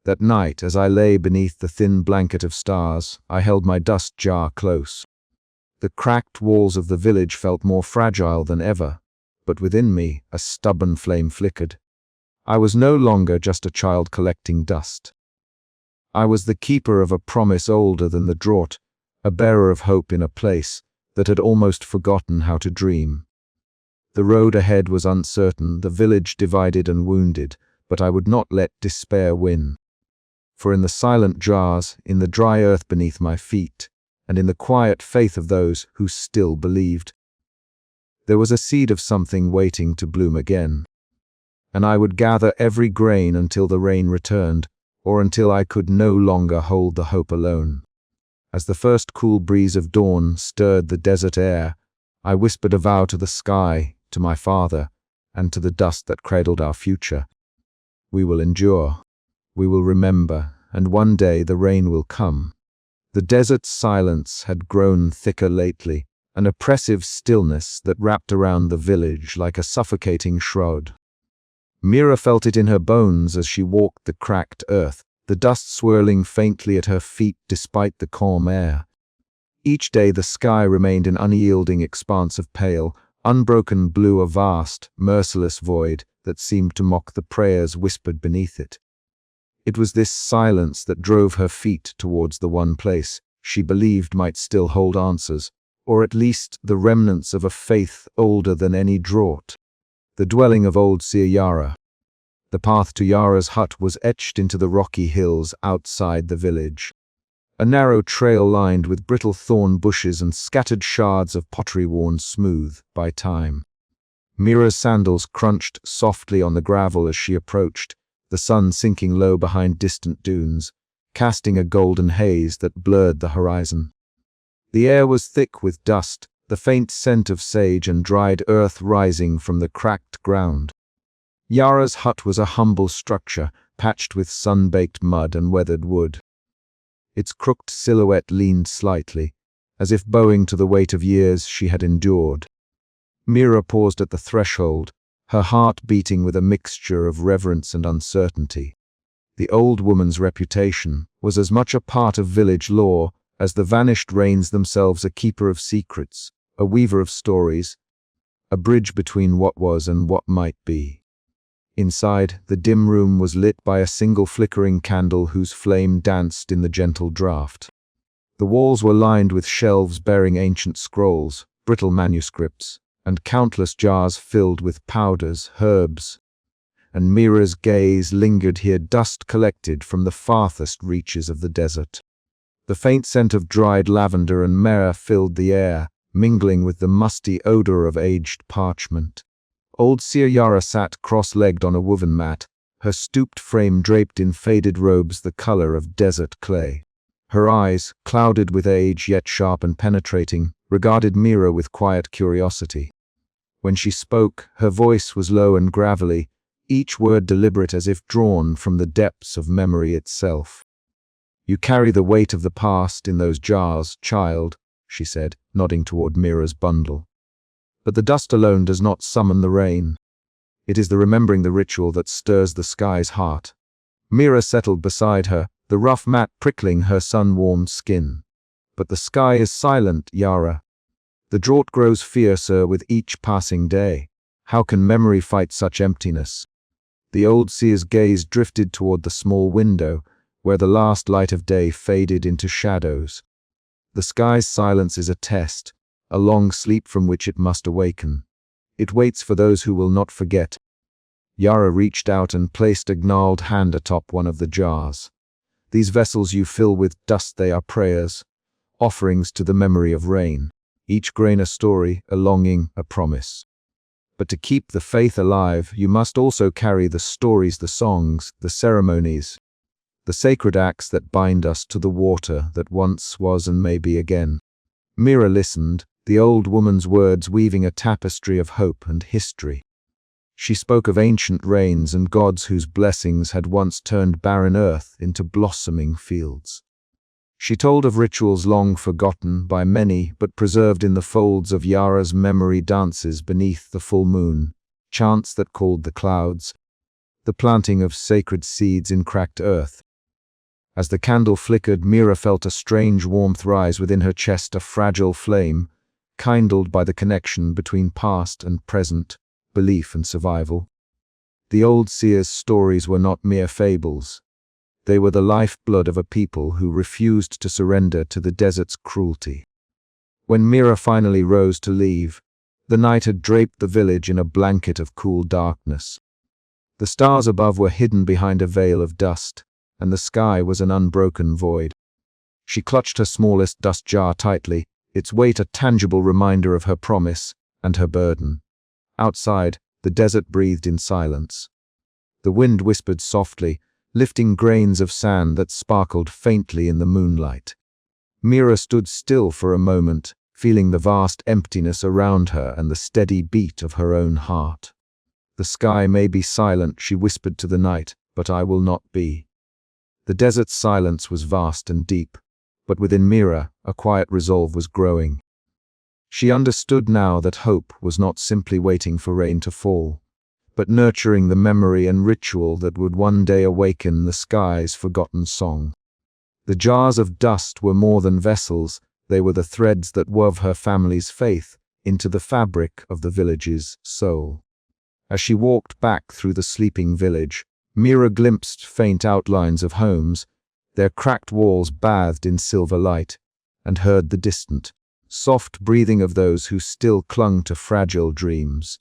That night, as I lay beneath the thin blanket of stars, I held my dust jar close. The cracked walls of the village felt more fragile than ever, but within me a stubborn flame flickered. I was no longer just a child collecting dust. I was the keeper of a promise older than the drought, a bearer of hope in a place that had almost forgotten how to dream. The road ahead was uncertain, the village divided and wounded, but I would not let despair win. For in the silent jars, in the dry earth beneath my feet, and in the quiet faith of those who still believed, there was a seed of something waiting to bloom again. And I would gather every grain until the rain returned, or until I could no longer hold the hope alone. As the first cool breeze of dawn stirred the desert air, I whispered a vow to the sky, to my father, and to the dust that cradled our future. We will endure, we will remember, and one day the rain will come. The desert's silence had grown thicker lately, an oppressive stillness that wrapped around the village like a suffocating shroud. Mira felt it in her bones as she walked the cracked earth, the dust swirling faintly at her feet despite the calm air. Each day the sky remained an unyielding expanse of pale, unbroken blue, a vast, merciless void that seemed to mock the prayers whispered beneath it. It was this silence that drove her feet towards the one place she believed might still hold answers, or at least the remnants of a faith older than any drought. The dwelling of old Seer Yara. The path to Yara's hut was etched into the rocky hills outside the village. A narrow trail lined with brittle thorn bushes and scattered shards of pottery worn smooth by time. Mira's sandals crunched softly on the gravel as she approached, the sun sinking low behind distant dunes, casting a golden haze that blurred the horizon. The air was thick with dust, the faint scent of sage and dried earth rising from the cracked ground. Yara's hut was a humble structure, patched with sun-baked mud and weathered wood. Its crooked silhouette leaned slightly, as if bowing to the weight of years she had endured. Mira paused at the threshold, her heart beating with a mixture of reverence and uncertainty. The old woman's reputation was as much a part of village lore as the vanished rains themselves, a keeper of secrets, a weaver of stories, a bridge between what was and what might be. Inside, the dim room was lit by a single flickering candle whose flame danced in the gentle draught. The walls were lined with shelves bearing ancient scrolls, brittle manuscripts, and countless jars filled with powders, herbs, and Mira's gaze lingered here, dust collected from the farthest reaches of the desert. The faint scent of dried lavender and myrrh filled the air, mingling with the musty odor of aged parchment. Old Seer Yara sat cross-legged on a woven mat, her stooped frame draped in faded robes the color of desert clay. Her eyes, clouded with age yet sharp and penetrating, regarded Mira with quiet curiosity. When she spoke, her voice was low and gravelly, each word deliberate as if drawn from the depths of memory itself. "You carry the weight of the past in those jars, child," she said, nodding toward Mira's bundle. "But the dust alone does not summon the rain. It is the remembering the ritual that stirs the sky's heart." Mira settled beside her, the rough mat prickling her sun-warmed skin. "But the sky is silent, Yara. The drought grows fiercer with each passing day. How can memory fight such emptiness?" The old seer's gaze drifted toward the small window, where the last light of day faded into shadows. "The sky's silence is a test, a long sleep from which it must awaken. It waits for those who will not forget." Yara reached out and placed a gnarled hand atop one of the jars. "These vessels you fill with dust, they are prayers, offerings to the memory of rain. Each grain a story, a longing, a promise. But to keep the faith alive, you must also carry the stories, the songs, the ceremonies, the sacred acts that bind us to the water that once was and may be again." Mira listened, the old woman's words weaving a tapestry of hope and history. She spoke of ancient rains and gods whose blessings had once turned barren earth into blossoming fields. She told of rituals long forgotten by many but preserved in the folds of Yara's memory, dances beneath the full moon, chants that called the clouds, the planting of sacred seeds in cracked earth. As the candle flickered, Mira felt a strange warmth rise within her chest, a fragile flame, kindled by the connection between past and present, belief and survival. The old seer's stories were not mere fables. They were the lifeblood of a people who refused to surrender to the desert's cruelty. When Mira finally rose to leave, the night had draped the village in a blanket of cool darkness. The stars above were hidden behind a veil of dust, and the sky was an unbroken void. She clutched her smallest dust jar tightly, its weight a tangible reminder of her promise and her burden. Outside, the desert breathed in silence. The wind whispered softly, lifting grains of sand that sparkled faintly in the moonlight. Mira stood still for a moment, feeling the vast emptiness around her and the steady beat of her own heart. "The sky may be silent," she whispered to the night, "but I will not be." The desert's silence was vast and deep, but within Mira, a quiet resolve was growing. She understood now that hope was not simply waiting for rain to fall, but nurturing the memory and ritual that would one day awaken the sky's forgotten song. The jars of dust were more than vessels, they were the threads that wove her family's faith into the fabric of the village's soul. As she walked back through the sleeping village, Mira glimpsed faint outlines of homes, their cracked walls bathed in silver light, and heard the distant, soft breathing of those who still clung to fragile dreams.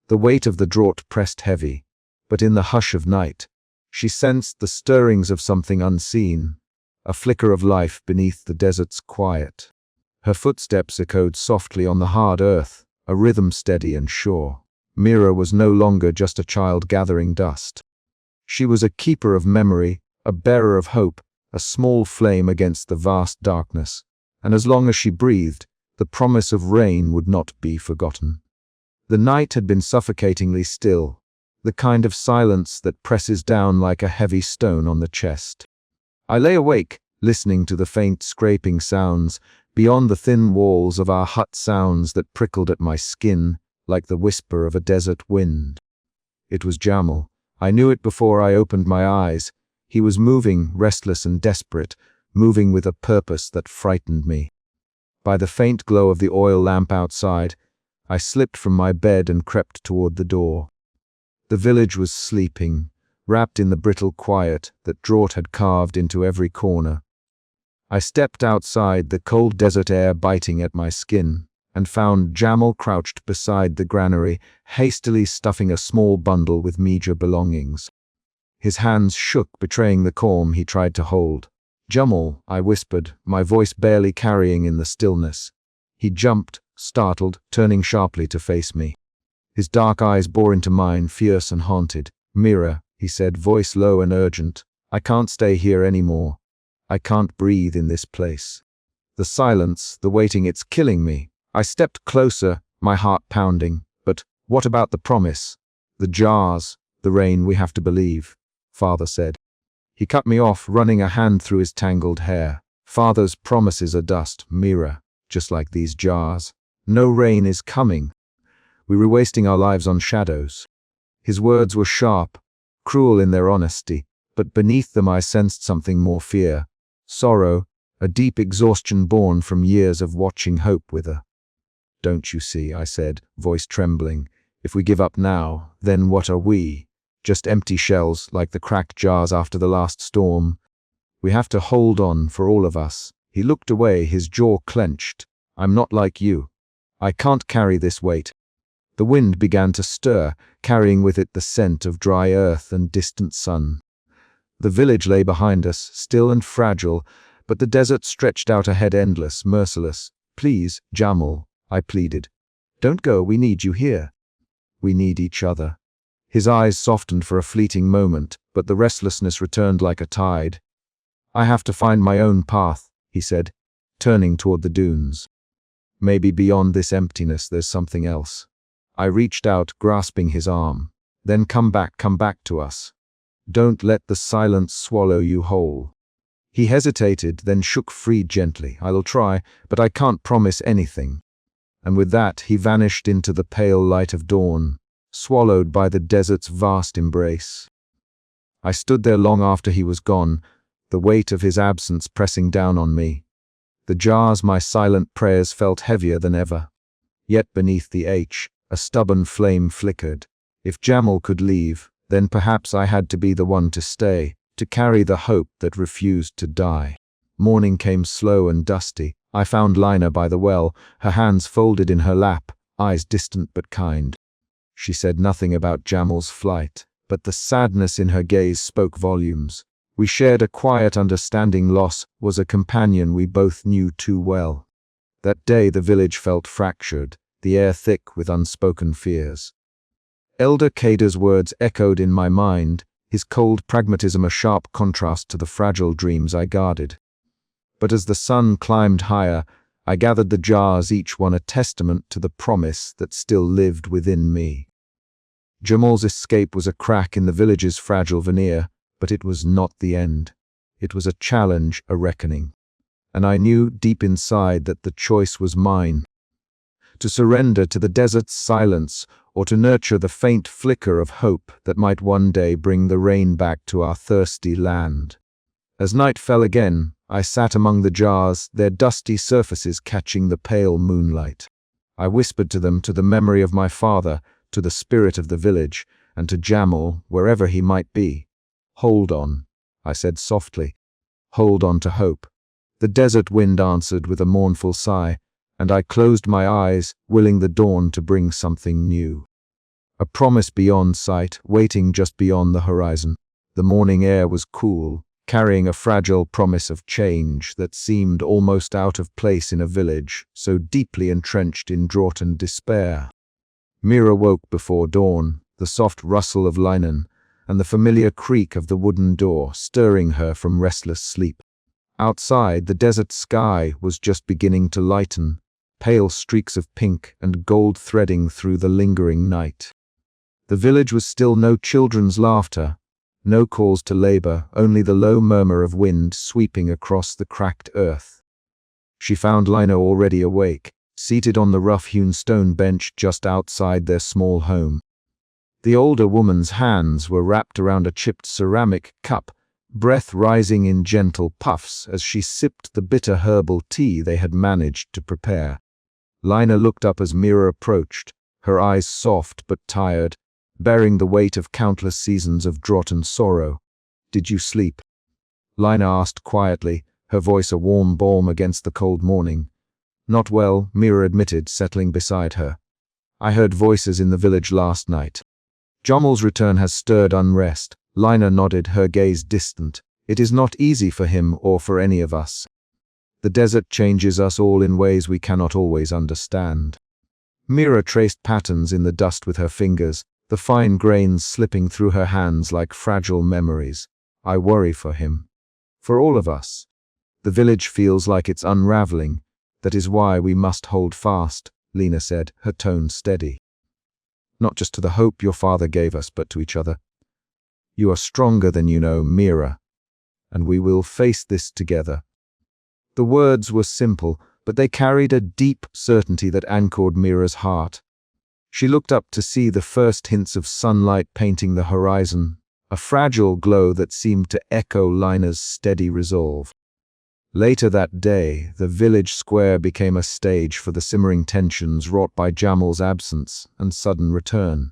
The weight of the drought pressed heavy, but in the hush of night, she sensed the stirrings of something unseen, a flicker of life beneath the desert's quiet. Her footsteps echoed softly on the hard earth, a rhythm steady and sure. Mira was no longer just a child gathering dust. She was a keeper of memory, a bearer of hope, a small flame against the vast darkness, and as long as she breathed, the promise of rain would not be forgotten. The night had been suffocatingly still, the kind of silence that presses down like a heavy stone on the chest. I lay awake, listening to the faint scraping sounds, Beyond the thin walls of our hut, sounds that prickled at my skin like the whisper of a desert wind. It was Jamal. I knew it before I opened my eyes. He was moving, restless and desperate, moving with a purpose that frightened me. By the faint glow of the oil lamp outside, I slipped from my bed and crept toward the door. The village was sleeping, wrapped in the brittle quiet that drought had carved into every corner. I stepped outside, the cold desert air biting at my skin, and found Jamal crouched beside the granary, hastily stuffing a small bundle with meager belongings. His hands shook, betraying the calm he tried to hold. "Jamal," I whispered, my voice barely carrying in the stillness. He jumped, startled, turning sharply to face me. His dark eyes bore into mine, fierce and haunted. "Mira," he said, voice low and urgent, "I can't stay here anymore. I can't breathe in this place." The silence, the waiting, it's killing me. I stepped closer, my heart pounding. "But what about the promise? The jars, the rain, we have to believe," Father said. He cut me off, running a hand through his tangled hair. "Father's promises are dust, Mira, just like these jars. No rain is coming. We were wasting our lives on shadows." His words were sharp, cruel in their honesty, but beneath them I sensed something more: fear, sorrow, a deep exhaustion born from years of watching hope wither. "Don't you see," I said, voice trembling, "if we give up now, then what are we? Just empty shells, like the cracked jars after the last storm. We have to hold on, for all of us." He looked away, his jaw clenched. "I'm not like you. I can't carry this weight." The wind began to stir, carrying with it the scent of dry earth and distant sun. The village lay behind us, still and fragile, but the desert stretched out ahead, endless, merciless. "Please, Jamal," I pleaded. "Don't go, we need you here. We need each other." His eyes softened for a fleeting moment, but the restlessness returned like a tide. "I have to find my own path," he said, turning toward the dunes. "Maybe beyond this emptiness there's something else." I reached out, grasping his arm. "Then come back to us. Don't let the silence swallow you whole." He hesitated, then shook free gently. "I'll try, but I can't promise anything." And with that, he vanished into the pale light of dawn, swallowed by the desert's vast embrace. I stood there long after he was gone, the weight of his absence pressing down on me. The jars, my silent prayers, felt heavier than ever. Yet beneath the a stubborn flame flickered. If Jamal could leave, then perhaps I had to be the one to stay, to carry the hope that refused to die. Morning came slow and dusty. I found Lina by the well, her hands folded in her lap, eyes distant but kind. She said nothing about Jamal's flight, but the sadness in her gaze spoke volumes. We shared a quiet understanding: loss was a companion we both knew too well. That day the village felt fractured, the air thick with unspoken fears. Elder Kader's words echoed in my mind, his cold pragmatism a sharp contrast to the fragile dreams I guarded. But as the sun climbed higher, I gathered the jars, each one a testament to the promise that still lived within me. Jamal's escape was a crack in the village's fragile veneer, but it was not the end. It was a challenge, a reckoning. And I knew deep inside that the choice was mine: to surrender to the desert's silence, or to nurture the faint flicker of hope that might one day bring the rain back to our thirsty land. As night fell again, I sat among the jars, their dusty surfaces catching the pale moonlight. I whispered to them, to the memory of my father, to the spirit of the village, and to Jamal, wherever he might be. "Hold on," I said softly. "Hold on to hope." The desert wind answered with a mournful sigh, and I closed my eyes, willing the dawn to bring something new. A promise beyond sight, waiting just beyond the horizon. The morning air was cool, carrying a fragile promise of change that seemed almost out of place in a village so deeply entrenched in drought and despair. Mira woke before dawn, the soft rustle of linen, and the familiar creak of the wooden door stirring her from restless sleep. Outside, the desert sky was just beginning to lighten, pale streaks of pink and gold threading through the lingering night. The village was still: no children's laughter, no calls to labor, only the low murmur of wind sweeping across the cracked earth. She found Lina already awake, seated on the rough-hewn stone bench just outside their small home. The older woman's hands were wrapped around a chipped ceramic cup, breath rising in gentle puffs as she sipped the bitter herbal tea they had managed to prepare. Lina looked up as Mira approached, her eyes soft but tired, bearing the weight of countless seasons of drought and sorrow. "Did you sleep?" Lina asked quietly, her voice a warm balm against the cold morning. "Not well," Mira admitted, settling beside her. "I heard voices in the village last night." "Jomel's return has stirred unrest." Lina nodded, her gaze distant. "It is not easy for him or for any of us. The desert changes us all in ways we cannot always understand." Mira traced patterns in the dust with her fingers, the fine grains slipping through her hands like fragile memories. "I worry for him. For all of us. The village feels like it's unraveling. That is why we must hold fast," Lina said, her tone steady. "Not just to the hope your father gave us, but to each other. You are stronger than you know, Mira, and we will face this together." The words were simple, but they carried a deep certainty that anchored Mira's heart. She looked up to see the first hints of sunlight painting the horizon, a fragile glow that seemed to echo Lina's steady resolve. Later that day, the village square became a stage for the simmering tensions wrought by Jamal's absence and sudden return.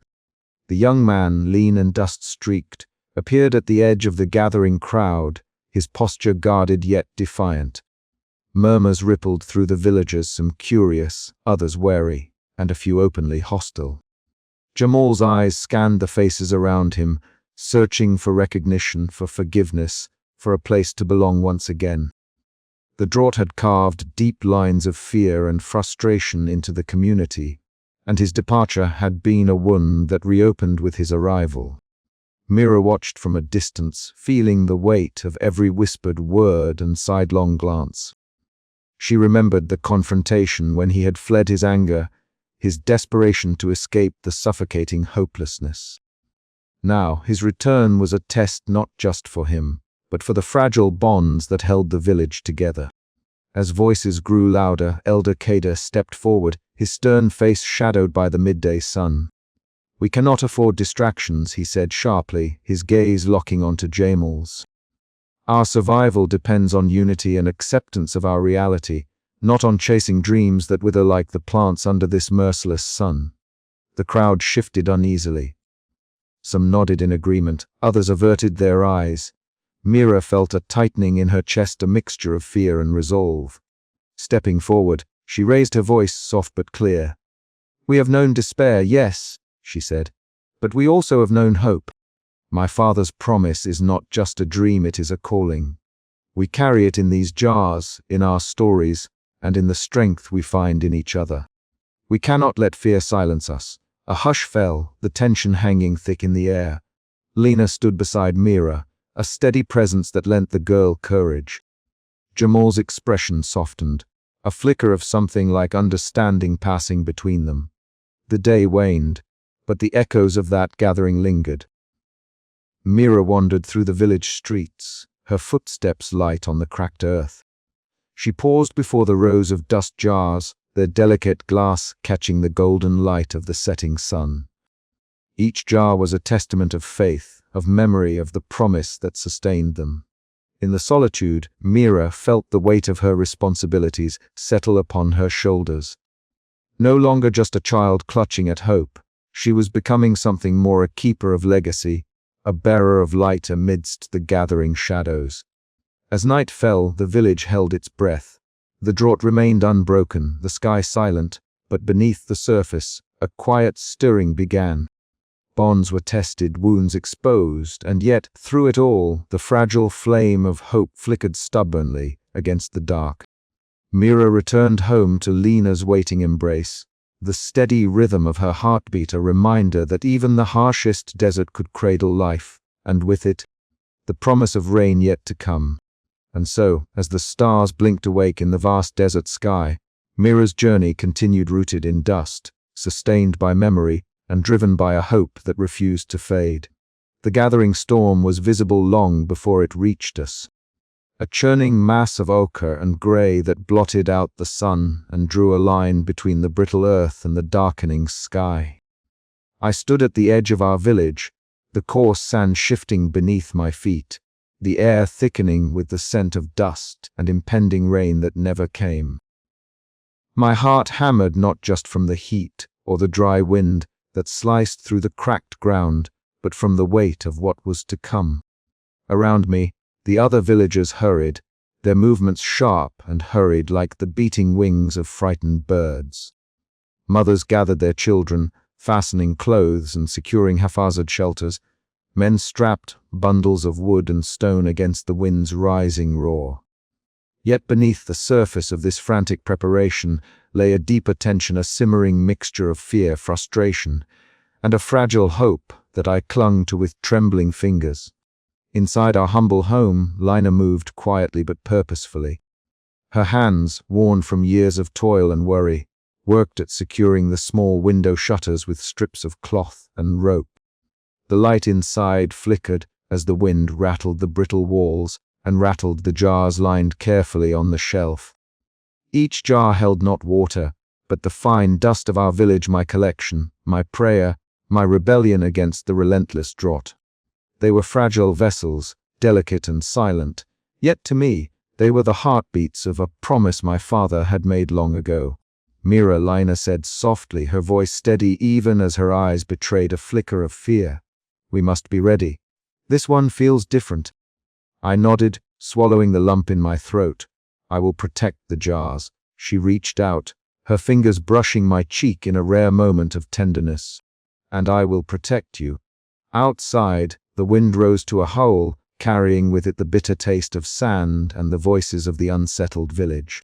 The young man, lean and dust-streaked, appeared at the edge of the gathering crowd, his posture guarded yet defiant. Murmurs rippled through the villagers, some curious, others wary, and a few openly hostile. Jamal's eyes scanned the faces around him, searching for recognition, for forgiveness, for a place to belong once again. The drought had carved deep lines of fear and frustration into the community, and his departure had been a wound that reopened with his arrival. Mira watched from a distance, feeling the weight of every whispered word and sidelong glance. She remembered the confrontation when he had fled his anger, his desperation to escape the suffocating hopelessness. Now, his return was a test not just for him, but for the fragile bonds that held the village together. As voices grew louder, Elder Kader stepped forward, his stern face shadowed by the midday sun. "We cannot afford distractions," he said sharply, his gaze locking onto Jamal's. "Our survival depends on unity and acceptance of our reality, not on chasing dreams that wither like the plants under this merciless sun." The crowd shifted uneasily. Some nodded in agreement, others averted their eyes. Mira felt a tightening in her chest, a mixture of fear and resolve. Stepping forward, she raised her voice, soft but clear. "We have known despair, yes," she said, "but we also have known hope. My father's promise is not just a dream, it is a calling. We carry it in these jars, in our stories, and in the strength we find in each other. We cannot let fear silence us." A hush fell, the tension hanging thick in the air. Lina stood beside Mira, a steady presence that lent the girl courage. Jamal's expression softened, a flicker of something like understanding passing between them. The day waned, but the echoes of that gathering lingered. Mira wandered through the village streets, her footsteps light on the cracked earth. She paused before the rows of dust jars, their delicate glass catching the golden light of the setting sun. Each jar was a testament of faith, of memory, of the promise that sustained them. In the solitude, Mira felt the weight of her responsibilities settle upon her shoulders. No longer just a child clutching at hope, she was becoming something more, a keeper of legacy, a bearer of light amidst the gathering shadows. As night fell, the village held its breath. The drought remained unbroken, the sky silent, but beneath the surface, a quiet stirring began. Bonds were tested, wounds exposed, and yet, through it all, the fragile flame of hope flickered stubbornly against the dark. Mira returned home to Lina's waiting embrace, the steady rhythm of her heartbeat a reminder that even the harshest desert could cradle life, and with it, the promise of rain yet to come. And so, as the stars blinked awake in the vast desert sky, Mira's journey continued, rooted in dust, sustained by memory, and driven by a hope that refused to fade. The gathering storm was visible long before it reached us. a churning mass of ochre and grey that blotted out the sun and drew a line between the brittle earth and the darkening sky. I stood at the edge of our village, the coarse sand shifting beneath my feet, the air thickening with the scent of dust and impending rain that never came. My heart hammered not just from the heat or the dry wind that sliced through the cracked ground, but from the weight of what was to come. Around me, the other villagers hurried, their movements sharp and hurried like the beating wings of frightened birds. Mothers gathered their children, fastening clothes and securing haphazard shelters. Men strapped bundles of wood and stone against the wind's rising roar. Yet beneath the surface of this frantic preparation lay a deeper tension, a simmering mixture of fear, frustration, and a fragile hope that I clung to with trembling fingers. Inside our humble home, Lina moved quietly but purposefully. Her hands, worn from years of toil and worry, worked at securing the small window shutters with strips of cloth and rope. The light inside flickered as the wind rattled the brittle walls and rattled the jars lined carefully on the shelf. Each jar held not water, but the fine dust of our village, my collection, my prayer, my rebellion against the relentless drought. They were fragile vessels, delicate and silent, yet to me they were the heartbeats of a promise my father had made long ago. Mira, Lina said softly, her voice steady even as her eyes betrayed a flicker of fear. We must be ready. This one feels different. I nodded, swallowing the lump in my throat. I will protect the jars. She reached out, her fingers brushing my cheek in a rare moment of tenderness. And I will protect you. Outside, the wind rose to a howl, carrying with it the bitter taste of sand and the voices of the unsettled village.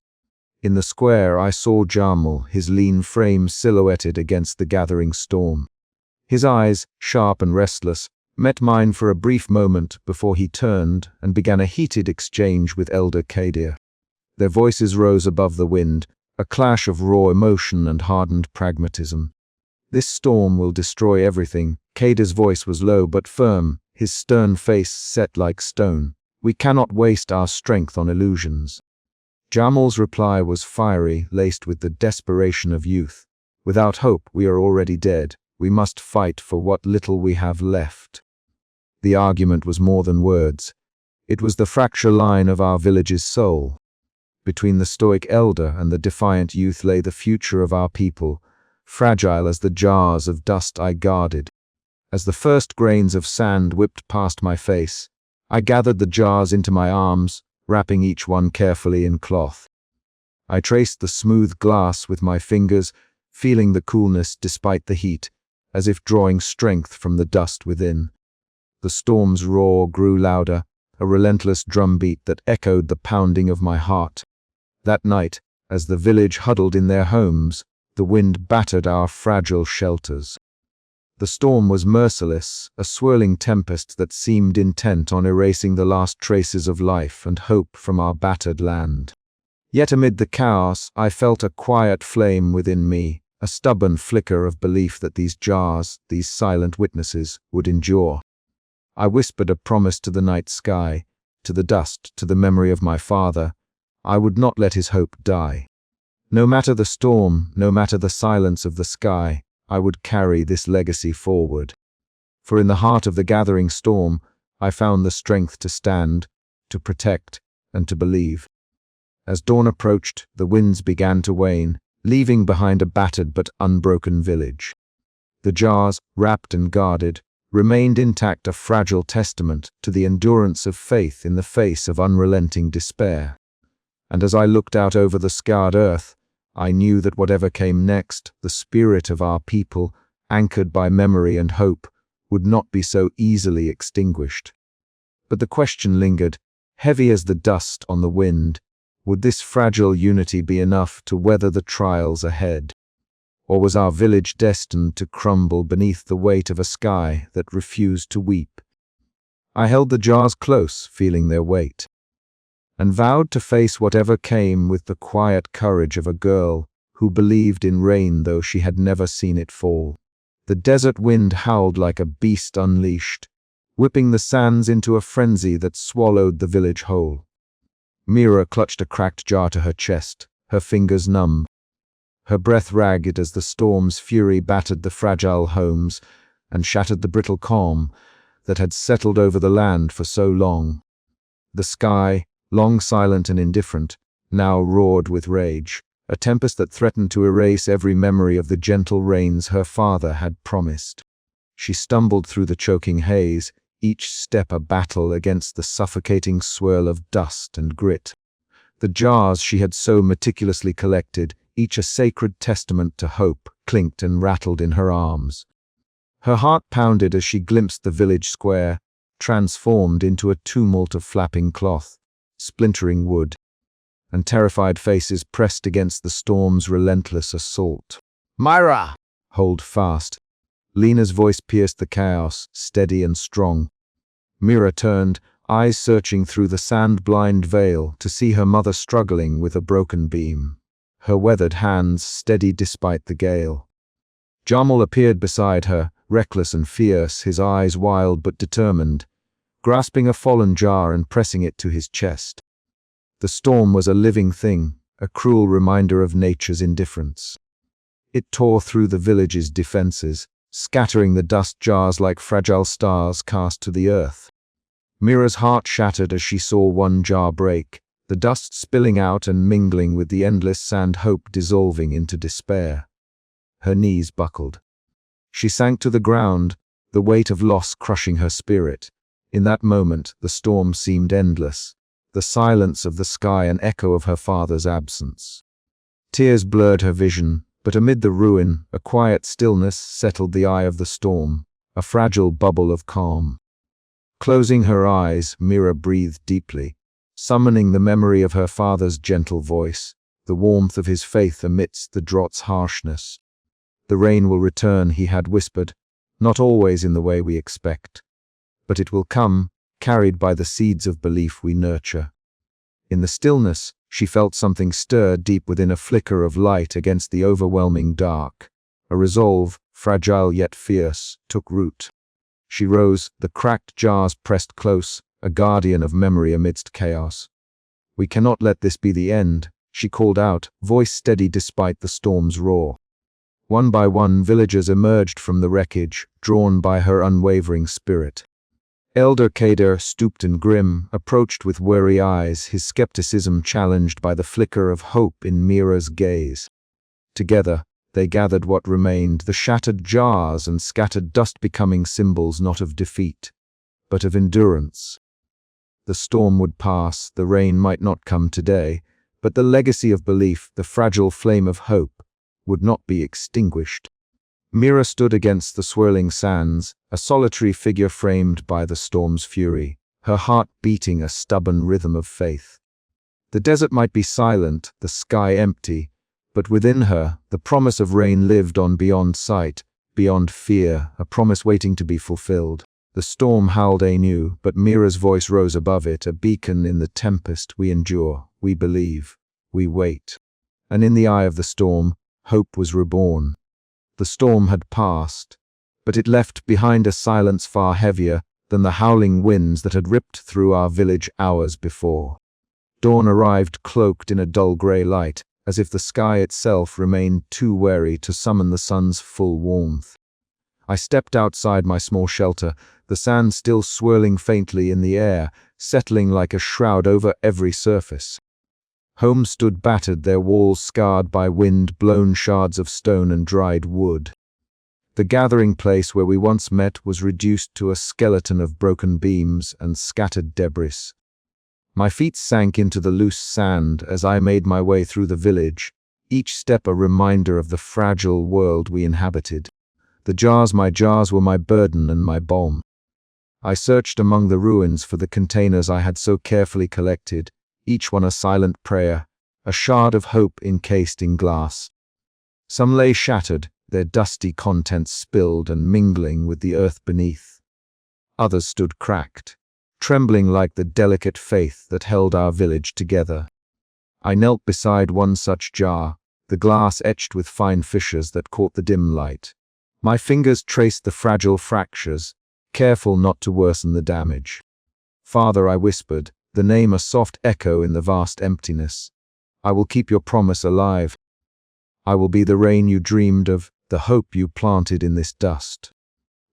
In the square, I saw Jamal, his lean frame silhouetted against the gathering storm. His eyes, sharp and restless, met mine for a brief moment before he turned and began a heated exchange with Elder Kadir. Their voices rose above the wind, a clash of raw emotion and hardened pragmatism. This storm will destroy everything. Kadir's voice was low but firm, his stern face set like stone. We cannot waste our strength on illusions. Jamal's reply was fiery, laced with the desperation of youth. Without hope, we are already dead. We must fight for what little we have left. The argument was more than words. It was the fracture line of our village's soul. Between the stoic elder and the defiant youth lay the future of our people, fragile as the jars of dust I guarded. As the first grains of sand whipped past my face, I gathered the jars into my arms, wrapping each one carefully in cloth. I traced the smooth glass with my fingers, feeling the coolness despite the heat, as if drawing strength from the dust within. The storm's roar grew louder, a relentless drumbeat that echoed the pounding of my heart. That night, as the village huddled in their homes, the wind battered our fragile shelters. The storm was merciless, a swirling tempest that seemed intent on erasing the last traces of life and hope from our battered land. Yet amid the chaos, I felt a quiet flame within me, a stubborn flicker of belief that these jars, these silent witnesses, would endure. I whispered a promise to the night sky, to the dust, to the memory of my father. I would not let his hope die. No matter the storm, no matter the silence of the sky, I would carry this legacy forward. For in the heart of the gathering storm, I found the strength to stand, to protect, and to believe. As dawn approached, the winds began to wane, leaving behind a battered but unbroken village. The jars, wrapped and guarded, remained intact, a fragile testament to the endurance of faith in the face of unrelenting despair. And as I looked out over the scarred earth, I knew that whatever came next, the spirit of our people, anchored by memory and hope, would not be so easily extinguished. But the question lingered, heavy as the dust on the wind: would this fragile unity be enough to weather the trials ahead? Or was our village destined to crumble beneath the weight of a sky that refused to weep? I held the jars close, feeling their weight, and vowed to face whatever came with the quiet courage of a girl who believed in rain though she had never seen it fall. The desert wind howled like a beast unleashed, whipping the sands into a frenzy that swallowed the village whole. Mira clutched a cracked jar to her chest, her fingers numb, her breath ragged as the storm's fury battered the fragile homes and shattered the brittle calm that had settled over the land for so long. The sky, long silent and indifferent, now roared with rage, a tempest that threatened to erase every memory of the gentle rains her father had promised. She stumbled through the choking haze, each step a battle against the suffocating swirl of dust and grit. The jars she had so meticulously collected, each a sacred testament to hope, clinked and rattled in her arms. Her heart pounded as she glimpsed the village square, transformed into a tumult of flapping cloth, splintering wood, and terrified faces pressed against the storm's relentless assault. "Myra! Hold fast." Lena's voice pierced the chaos, steady and strong. Mira turned, eyes searching through the sand-blind veil to see her mother struggling with a broken beam, her weathered hands steady despite the gale. Jamal appeared beside her, reckless and fierce, his eyes wild but determined, grasping a fallen jar and pressing it to his chest. The storm was a living thing, a cruel reminder of nature's indifference. It tore through the village's defenses, scattering the dust jars like fragile stars cast to the earth. Mira's heart shattered as she saw one jar break, the dust spilling out and mingling with the endless sand, hope dissolving into despair. Her knees buckled. She sank to the ground, the weight of loss crushing her spirit. In that moment, the storm seemed endless, the silence of the sky an echo of her father's absence. Tears blurred her vision, but amid the ruin, a quiet stillness settled the eye of the storm, a fragile bubble of calm. Closing her eyes, Mira breathed deeply, summoning the memory of her father's gentle voice, the warmth of his faith amidst the drought's harshness. "The rain will return," he had whispered, "not always in the way we expect. But it will come, carried by the seeds of belief we nurture." In the stillness, she felt something stir deep within, a flicker of light against the overwhelming dark. A resolve, fragile yet fierce, took root. She rose, the cracked jars pressed close, a guardian of memory amidst chaos. "We cannot let this be the end," she called out, voice steady despite the storm's roar. One by one, villagers emerged from the wreckage, drawn by her unwavering spirit. Elder Kader, stooped and grim, approached with wary eyes, his skepticism challenged by the flicker of hope in Mira's gaze. Together, they gathered what remained, the shattered jars and scattered dust becoming symbols not of defeat, but of endurance. The storm would pass, the rain might not come today, but the legacy of belief, the fragile flame of hope, would not be extinguished. Mira stood against the swirling sands, a solitary figure framed by the storm's fury, her heart beating a stubborn rhythm of faith. The desert might be silent, the sky empty, but within her, the promise of rain lived on beyond sight, beyond fear, a promise waiting to be fulfilled. The storm howled anew, but Mira's voice rose above it, a beacon in the tempest. "We endure, we believe, we wait." And in the eye of the storm, hope was reborn. The storm had passed, but it left behind a silence far heavier than the howling winds that had ripped through our village hours before. Dawn arrived cloaked in a dull gray light, as if the sky itself remained too wary to summon the sun's full warmth. I stepped outside my small shelter, the sand still swirling faintly in the air, settling like a shroud over every surface. Homes stood battered, their walls scarred by wind-blown shards of stone and dried wood. The gathering place where we once met was reduced to a skeleton of broken beams and scattered debris. My feet sank into the loose sand as I made my way through the village, each step a reminder of the fragile world we inhabited. My jars were my burden and my balm. I searched among the ruins for the containers I had so carefully collected, each one a silent prayer, a shard of hope encased in glass. Some lay shattered, their dusty contents spilled and mingling with the earth beneath. Others stood cracked, trembling like the delicate faith that held our village together. I knelt beside one such jar, the glass etched with fine fissures that caught the dim light. My fingers traced the fragile fractures, careful not to worsen the damage. "Father," I whispered, the name a soft echo in the vast emptiness. I will keep your promise alive. I will be the rain you dreamed of, the hope you planted in this dust.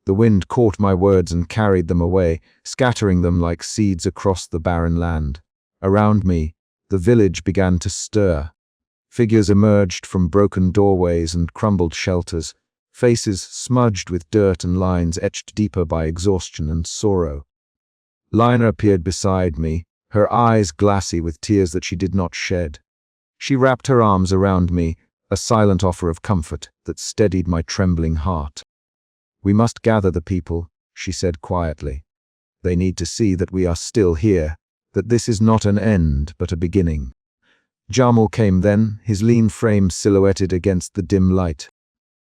The wind caught my words and carried them away, scattering them like seeds across the barren land. Around me, the village began to stir. Figures emerged from broken doorways and crumbled shelters, faces smudged with dirt and lines etched deeper by exhaustion and sorrow. Lina appeared beside me, her eyes glassy with tears that she did not shed. She wrapped her arms around me, a silent offer of comfort that steadied my trembling heart. "We must gather the people," she said quietly. "They need to see that we are still here, that this is not an end but a beginning." Jamal came then, his lean frame silhouetted against the dim light.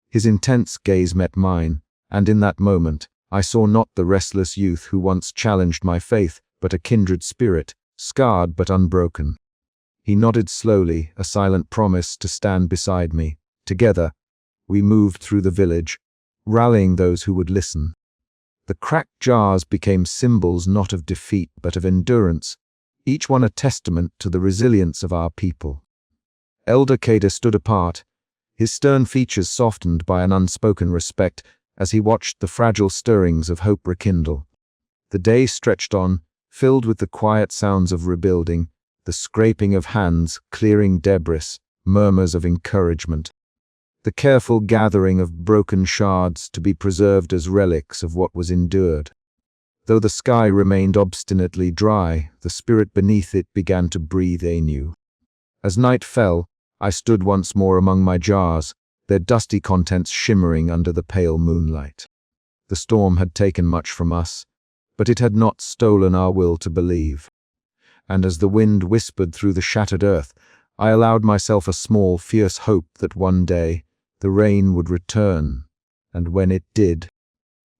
His intense gaze met mine, and in that moment, I saw not the restless youth who once challenged my faith, but a kindred spirit, scarred but unbroken. He nodded slowly, a silent promise to stand beside me. Together, we moved through the village, rallying those who would listen. The cracked jars became symbols not of defeat but of endurance, each one a testament to the resilience of our people. Elder Kader stood apart, his stern features softened by an unspoken respect as he watched the fragile stirrings of hope rekindle. The day stretched on, filled with the quiet sounds of rebuilding, the scraping of hands, clearing debris, murmurs of encouragement. The careful gathering of broken shards to be preserved as relics of what was endured. Though the sky remained obstinately dry, the spirit beneath it began to breathe anew. As night fell, I stood once more among my jars, their dusty contents shimmering under the pale moonlight. The storm had taken much from us, but it had not stolen our will to believe. And as the wind whispered through the shattered earth, I allowed myself a small, fierce hope that one day the rain would return, and when it did,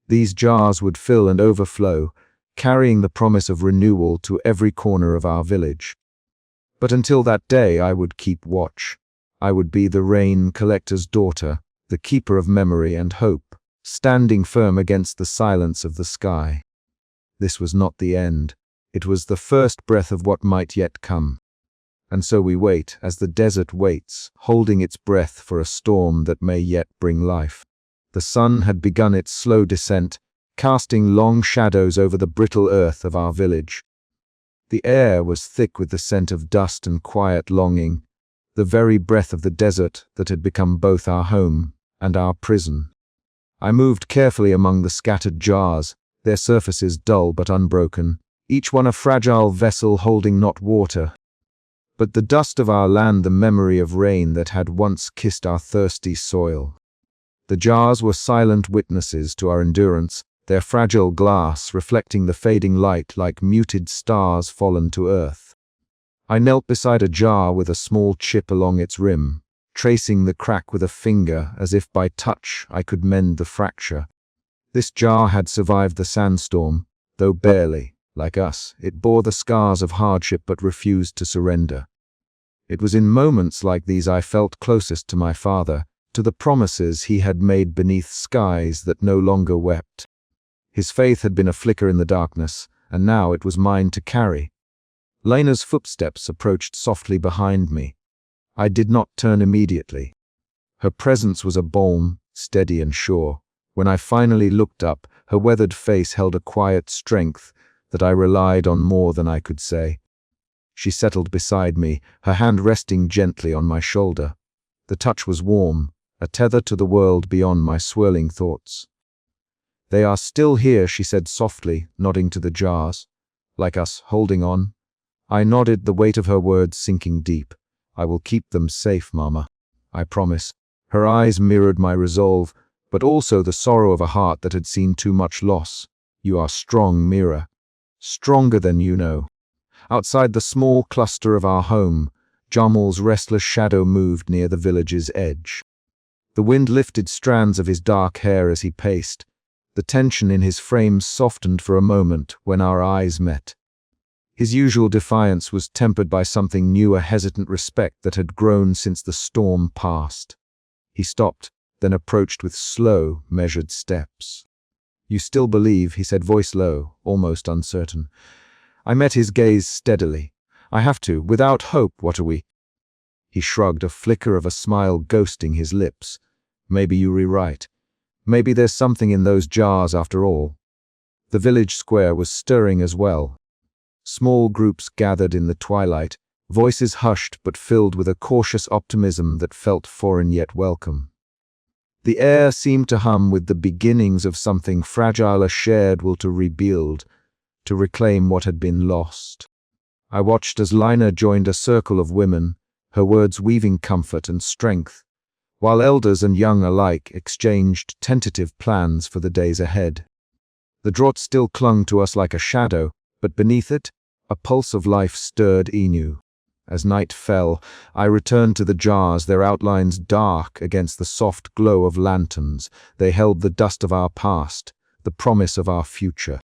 these jars would fill and overflow, carrying the promise of renewal to every corner of our village. But until that day, I would keep watch. I would be the rain collector's daughter, the keeper of memory and hope, standing firm against the silence of the sky. This was not the end. It was the first breath of what might yet come. And so we wait, as the desert waits, holding its breath for a storm that may yet bring life. The sun had begun its slow descent, casting long shadows over the brittle earth of our village. The air was thick with the scent of dust and quiet longing, the very breath of the desert that had become both our home and our prison. I moved carefully among the scattered jars, their surfaces dull but unbroken, each one a fragile vessel holding not water, but the dust of our land, the memory of rain that had once kissed our thirsty soil. The jars were silent witnesses to our endurance, their fragile glass reflecting the fading light like muted stars fallen to earth. I knelt beside a jar with a small chip along its rim, tracing the crack with a finger as if by touch I could mend the fracture. This jar had survived the sandstorm, though barely. Like us, it bore the scars of hardship but refused to surrender. It was in moments like these I felt closest to my father, to the promises he had made beneath skies that no longer wept. His faith had been a flicker in the darkness, and now it was mine to carry. Lena's footsteps approached softly behind me. I did not turn immediately. Her presence was a balm, steady and sure. When I finally looked up, her weathered face held a quiet strength that I relied on more than I could say. She settled beside me, her hand resting gently on my shoulder. The touch was warm, a tether to the world beyond my swirling thoughts. "They are still here," she said softly, nodding to the jars. "Like us, holding on." I nodded, the weight of her words sinking deep. "I will keep them safe, Mama. I promise." Her eyes mirrored my resolve, but also the sorrow of a heart that had seen too much loss. "You are strong, Mira. Stronger than you know." Outside the small cluster of our home, Jamal's restless shadow moved near the village's edge. The wind lifted strands of his dark hair as he paced. The tension in his frame softened for a moment when our eyes met. His usual defiance was tempered by something new, a hesitant respect that had grown since the storm passed. He stopped, then approached with slow, measured steps. "You still believe," he said, voice low, almost uncertain. I met his gaze steadily. I have to. Without hope, what are we? He shrugged, a flicker of a smile ghosting his lips. Maybe you rewrite. Maybe there's something in those jars after all. The village square was stirring as well. Small groups gathered in the twilight, voices hushed but filled with a cautious optimism that felt foreign yet welcome. The air seemed to hum with the beginnings of something fragile, a shared will to rebuild, to reclaim what had been lost. I watched as Lina joined a circle of women, her words weaving comfort and strength, while elders and young alike exchanged tentative plans for the days ahead. The drought still clung to us like a shadow, but beneath it, a pulse of life stirred anew. As night fell, I returned to the jars, their outlines dark against the soft glow of lanterns. They held the dust of our past, the promise of our future.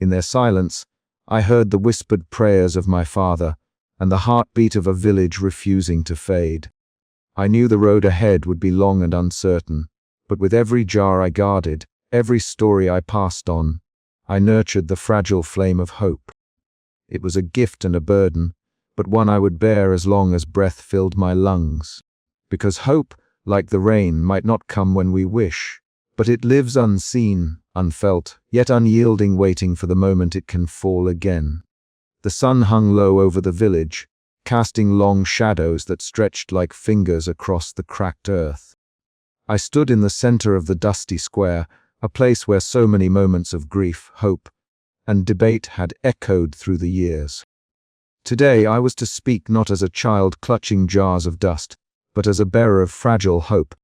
In their silence, I heard the whispered prayers of my father and the heartbeat of a village refusing to fade. I knew the road ahead would be long and uncertain, but with every jar I guarded, every story I passed on, I nurtured the fragile flame of hope. It was a gift and a burden, but one I would bear as long as breath filled my lungs. Because hope, like the rain, might not come when we wish, but it lives unseen, unfelt, yet unyielding, waiting for the moment it can fall again. The sun hung low over the village, casting long shadows that stretched like fingers across the cracked earth. I stood in the center of the dusty square, a place where so many moments of grief, hope, and debate had echoed through the years. Today I was to speak not as a child clutching jars of dust, but as a bearer of fragile hope,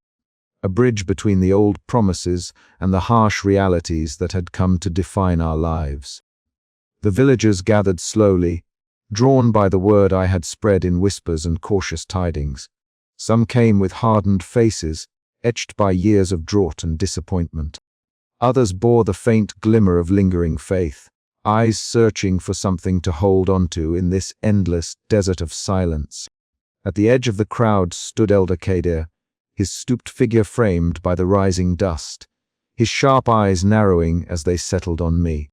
a bridge between the old promises and the harsh realities that had come to define our lives. The villagers gathered slowly, drawn by the word I had spread in whispers and cautious tidings. Some came with hardened faces, etched by years of drought and disappointment. Others bore the faint glimmer of lingering faith, eyes searching for something to hold onto in this endless desert of silence. At the edge of the crowd stood Elder Kadir, his stooped figure framed by the rising dust, his sharp eyes narrowing as they settled on me.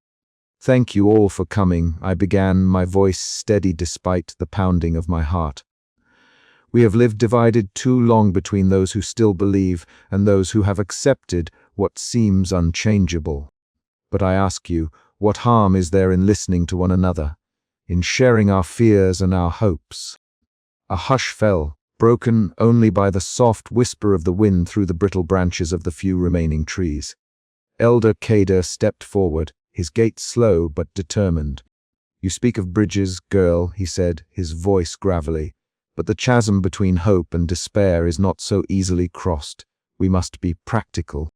"Thank you all for coming," I began, my voice steady despite the pounding of my heart. "We have lived divided too long between those who still believe and those who have accepted what seems unchangeable. But I ask you, what harm is there in listening to one another, in sharing our fears and our hopes?" A hush fell, broken only by the soft whisper of the wind through the brittle branches of the few remaining trees. Elder Kader stepped forward, his gait slow but determined. "You speak of bridges, girl," he said, his voice gravelly, "but the chasm between hope and despair is not so easily crossed. We must be practical.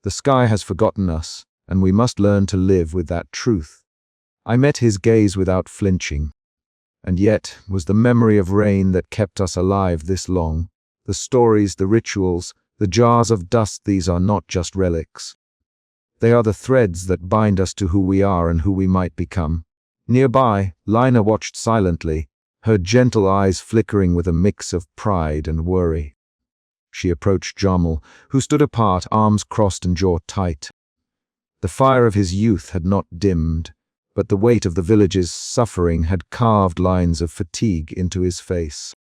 The sky has forgotten us, and we must learn to live with that truth." I met his gaze without flinching. And yet, was the memory of rain that kept us alive this long? The stories, the rituals, the jars of dust, these are not just relics. They are the threads that bind us to who we are and who we might become. Nearby, Lina watched silently, her gentle eyes flickering with a mix of pride and worry. She approached Jamal, who stood apart, arms crossed and jaw tight. The fire of his youth had not dimmed, but the weight of the village's suffering had carved lines of fatigue into his face.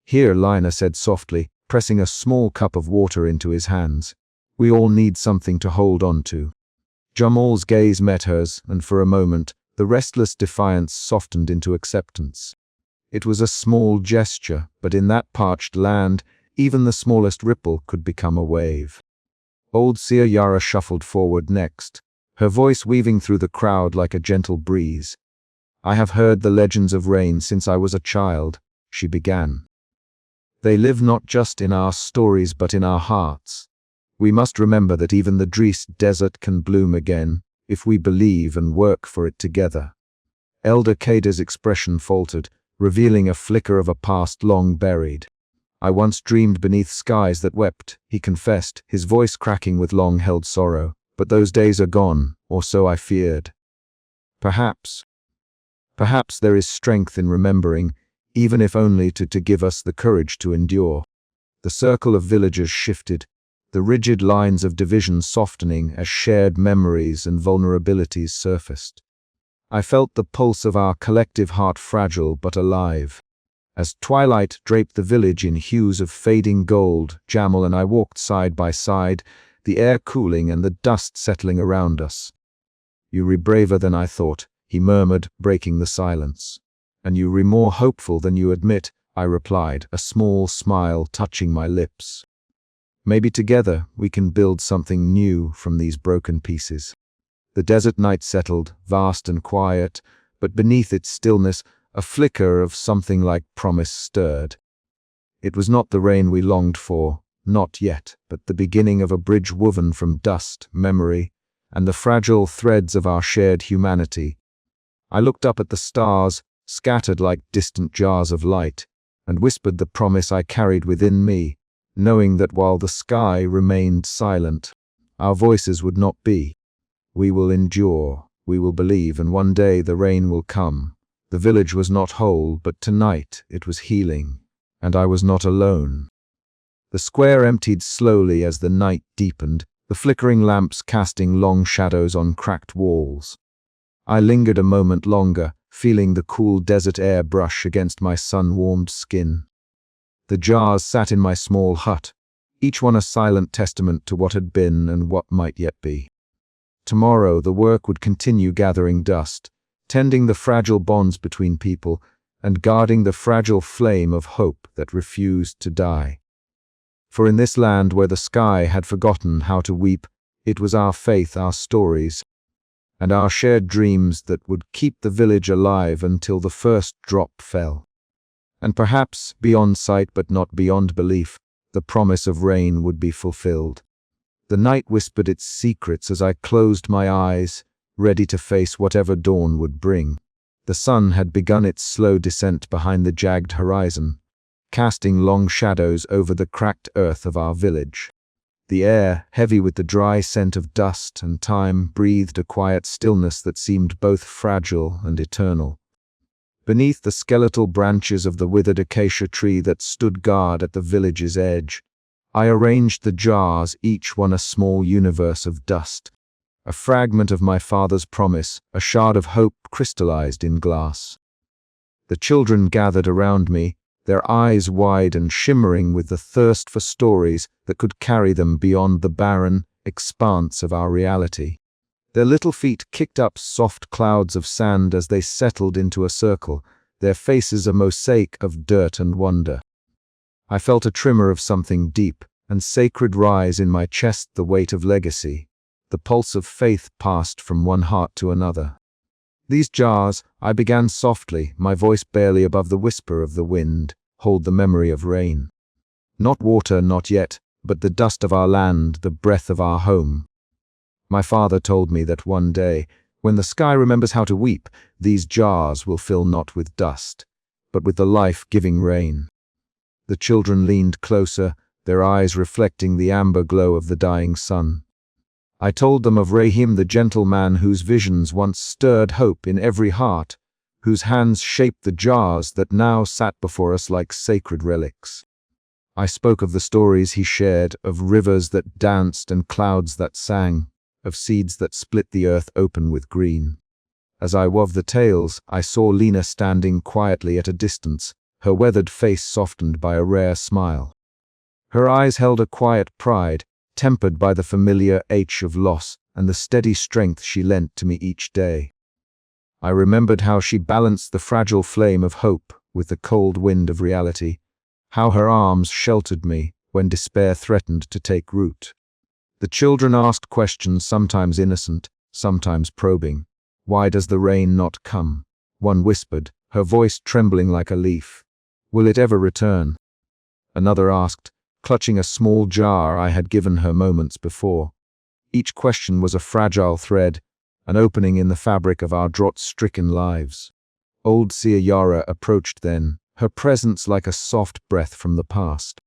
"Here," Lina said softly, pressing a small cup of water into his hands. "We all need something to hold on to." Jamal's gaze met hers, and for a moment, the restless defiance softened into acceptance. It was a small gesture, but in that parched land, even the smallest ripple could become a wave. Old Seer Yara shuffled forward next, her voice weaving through the crowd like a gentle breeze. "I have heard the legends of rain since I was a child," she began. "They live not just in our stories but in our hearts. We must remember that even the Dris desert can bloom again, if we believe and work for it together." Elder Kader's expression faltered, revealing a flicker of a past long buried. "I once dreamed beneath skies that wept," he confessed, his voice cracking with long-held sorrow. "But those days are gone, or so I feared. Perhaps there is strength in remembering, even if only to give us the courage to endure." The circle of villagers shifted, the rigid lines of division softening as shared memories and vulnerabilities surfaced. I felt the pulse of our collective heart fragile but alive. As twilight draped the village in hues of fading gold, Jamal and I walked side by side, the air cooling and the dust settling around us. "You re braver than I thought," he murmured, breaking the silence. "And you re more hopeful than you admit," I replied, a small smile touching my lips. "Maybe together we can build something new from these broken pieces." The desert night settled, vast and quiet, but beneath its stillness, a flicker of something like promise stirred. It was not the rain we longed for, not yet, but the beginning of a bridge woven from dust, memory, and the fragile threads of our shared humanity. I looked up at the stars, scattered like distant jars of light, and whispered the promise I carried within me, knowing that while the sky remained silent, our voices would not be. We will endure, we will believe, and one day the rain will come. The village was not whole, but tonight it was healing, and I was not alone. The square emptied slowly as the night deepened, the flickering lamps casting long shadows on cracked walls. I lingered a moment longer, feeling the cool desert air brush against my sun-warmed skin. The jars sat in my small hut, each one a silent testament to what had been and what might yet be. Tomorrow the work would continue gathering dust, tending the fragile bonds between people, and guarding the fragile flame of hope that refused to die. For in this land where the sky had forgotten how to weep, it was our faith, our stories, and our shared dreams that would keep the village alive until the first drop fell. And perhaps, beyond sight but not beyond belief, the promise of rain would be fulfilled. The night whispered its secrets as I closed my eyes, ready to face whatever dawn would bring. The sun had begun its slow descent behind the jagged horizon, casting long shadows over the cracked earth of our village. The air, heavy with the dry scent of dust and time, breathed a quiet stillness that seemed both fragile and eternal. Beneath the skeletal branches of the withered acacia tree that stood guard at the village's edge, I arranged the jars, each one a small universe of dust, a fragment of my father's promise, a shard of hope crystallized in glass. The children gathered around me, their eyes wide and shimmering with the thirst for stories that could carry them beyond the barren expanse of our reality. Their little feet kicked up soft clouds of sand as they settled into a circle, their faces a mosaic of dirt and wonder. I felt a tremor of something deep and sacred rise in my chest, the weight of legacy. The pulse of faith passed from one heart to another. "These jars," I began softly, my voice barely above the whisper of the wind, "hold the memory of rain. Not water, not yet, but the dust of our land, the breath of our home. My father told me that one day, when the sky remembers how to weep, these jars will fill not with dust, but with the life-giving rain." The children leaned closer, their eyes reflecting the amber glow of the dying sun. I told them of Rahim, the gentle man whose visions once stirred hope in every heart, whose hands shaped the jars that now sat before us like sacred relics. I spoke of the stories he shared, of rivers that danced and clouds that sang, of seeds that split the earth open with green. As I wove the tales, I saw Lena standing quietly at a distance, her weathered face softened by a rare smile. Her eyes held a quiet pride, tempered by the familiar ache of loss and the steady strength she lent to me each day. I remembered how she balanced the fragile flame of hope with the cold wind of reality, how her arms sheltered me when despair threatened to take root. The children asked questions, sometimes innocent, sometimes probing. "Why does the rain not come?" One whispered, her voice trembling like a leaf. "Will it ever return?" Another asked, clutching a small jar I had given her moments before. Each question was a fragile thread, an opening in the fabric of our drought-stricken lives. Old Seer Yara approached then, her presence like a soft breath from the past.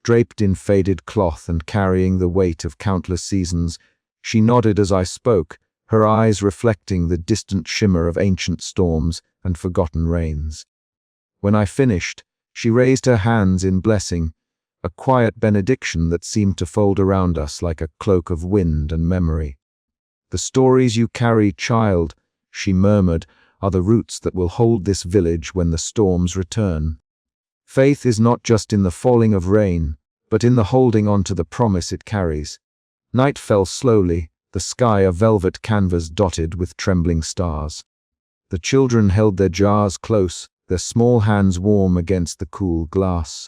Draped in faded cloth and carrying the weight of countless seasons, she nodded as I spoke, her eyes reflecting the distant shimmer of ancient storms and forgotten rains. When I finished, she raised her hands in blessing, a quiet benediction that seemed to fold around us like a cloak of wind and memory. "The stories you carry, child," she murmured, are the roots that will hold this village when the storms return. Faith is not just in the falling of rain, but in the holding on to the promise it carries. Night fell slowly, the sky a velvet canvas dotted with trembling stars. The children held their jars close, their small hands warm against the cool glass.